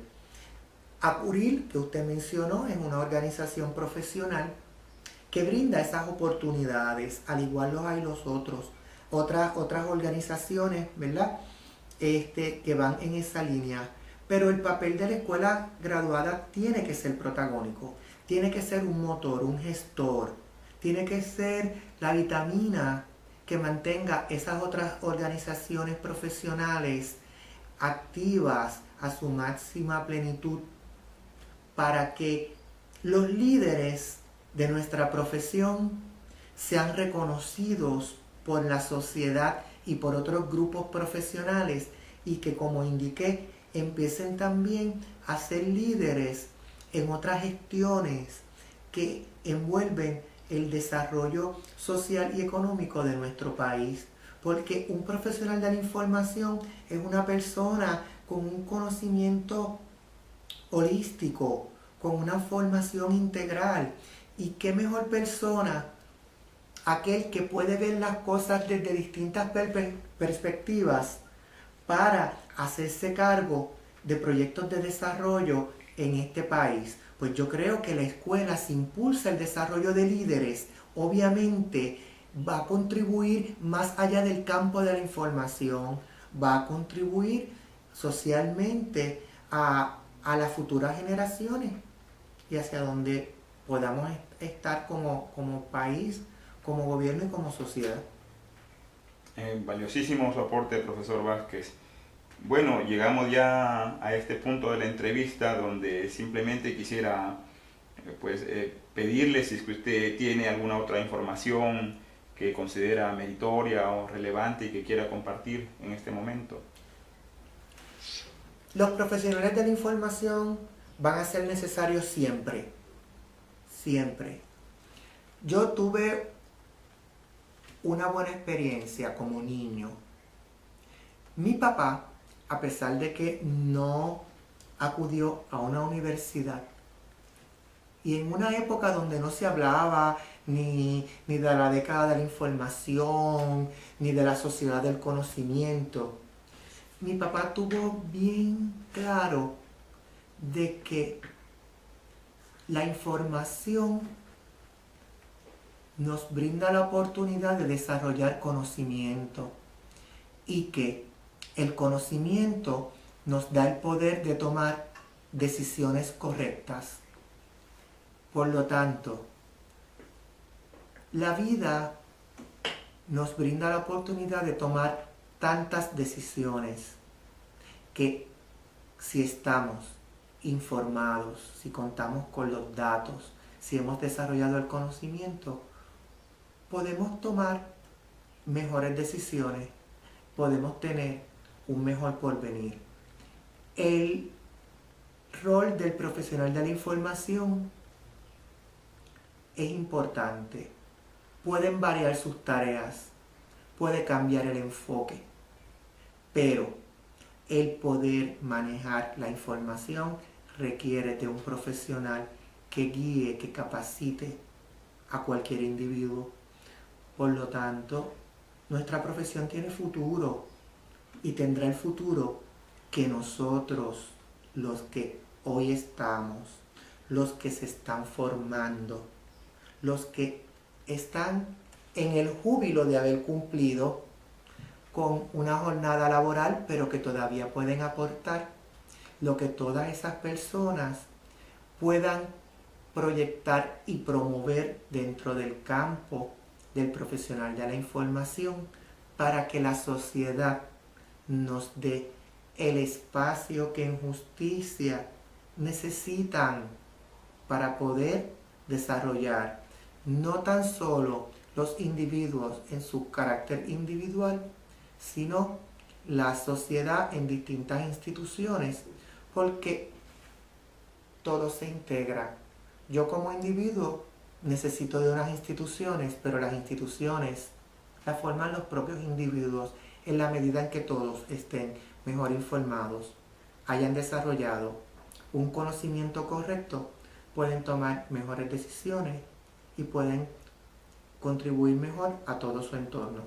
Apuril, que usted mencionó, es una organización profesional que brinda esas oportunidades, al igual los hay los otros, otras organizaciones, ¿verdad?, que van en esa línea. Pero el papel de la escuela graduada tiene que ser protagónico, tiene que ser un motor, un gestor, tiene que ser la vitamina que mantenga esas otras organizaciones profesionales activas a su máxima plenitud, para que los líderes de nuestra profesión sean reconocidos por la sociedad y por otros grupos profesionales y que, como indiqué, empiecen también a ser líderes en otras gestiones que envuelven el desarrollo social y económico de nuestro país. Porque un profesional de la información es una persona con un conocimiento holístico, con una formación integral. Y qué mejor persona aquel que puede ver las cosas desde distintas perspectivas para hacerse cargo de proyectos de desarrollo en este país. Pues yo creo que la escuela, si impulsa el desarrollo de líderes, obviamente va a contribuir más allá del campo de la información, va a contribuir socialmente a las futuras generaciones y hacia donde podamos estar como país, como gobierno y como sociedad. Valiosísimo su aporte, profesor Vázquez. Bueno, llegamos ya a este punto de la entrevista donde simplemente quisiera pedirle si es que usted tiene alguna otra información que considera meritoria o relevante y que quiera compartir en este momento. Los profesionales de la información van a ser necesarios siempre, siempre. Yo tuve una buena experiencia como niño. Mi papá, a pesar de que no acudió a una universidad, y en una época donde no se hablaba ni de la década de la información, ni de la sociedad del conocimiento, mi papá tuvo bien claro de que la información nos brinda la oportunidad de desarrollar conocimiento y que el conocimiento nos da el poder de tomar decisiones correctas. Por lo tanto, la vida nos brinda la oportunidad de tomar tantas decisiones que, si estamos informados, si contamos con los datos, si hemos desarrollado el conocimiento, podemos tomar mejores decisiones, podemos tener un mejor porvenir. El rol del profesional de la información es importante. Pueden variar sus tareas, puede cambiar el enfoque, pero el poder manejar la información requiere de un profesional que guíe, que capacite a cualquier individuo, Por lo tanto, nuestra profesión tiene futuro y tendrá el futuro que nosotros, los que hoy estamos, los que se están formando, los que están en el júbilo de haber cumplido con una jornada laboral, pero que todavía pueden aportar lo que todas esas personas puedan proyectar y promover dentro del campo del profesional de la información para que la sociedad nos dé el espacio que en justicia necesitan para poder desarrollar no tan solo los individuos en su carácter individual, sino la sociedad en distintas instituciones, porque todo se integra. Yo como individuo necesito de unas instituciones, pero las instituciones las forman los propios individuos en la medida en que todos estén mejor informados, hayan desarrollado un conocimiento correcto, pueden tomar mejores decisiones y pueden contribuir mejor a todo su entorno.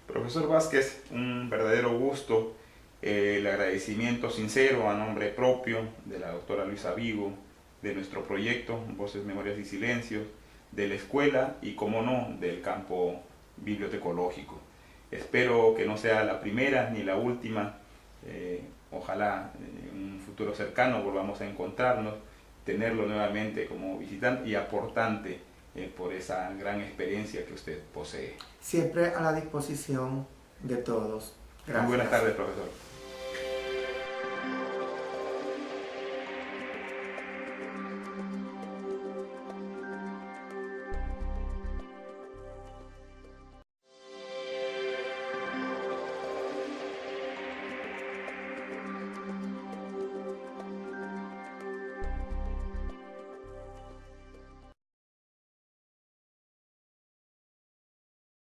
Profesor Vázquez, un verdadero gusto, el agradecimiento sincero a nombre propio de la doctora Luisa Vigo, de nuestro proyecto Voces, Memorias y Silencios, de la escuela y, como no, del campo bibliotecológico. Espero que no sea la primera ni la última, ojalá en un futuro cercano volvamos a encontrarnos, tenerlo nuevamente como visitante y aportante por esa gran experiencia que usted posee. Siempre a la disposición de todos. Gracias. Muy buenas tardes, profesor.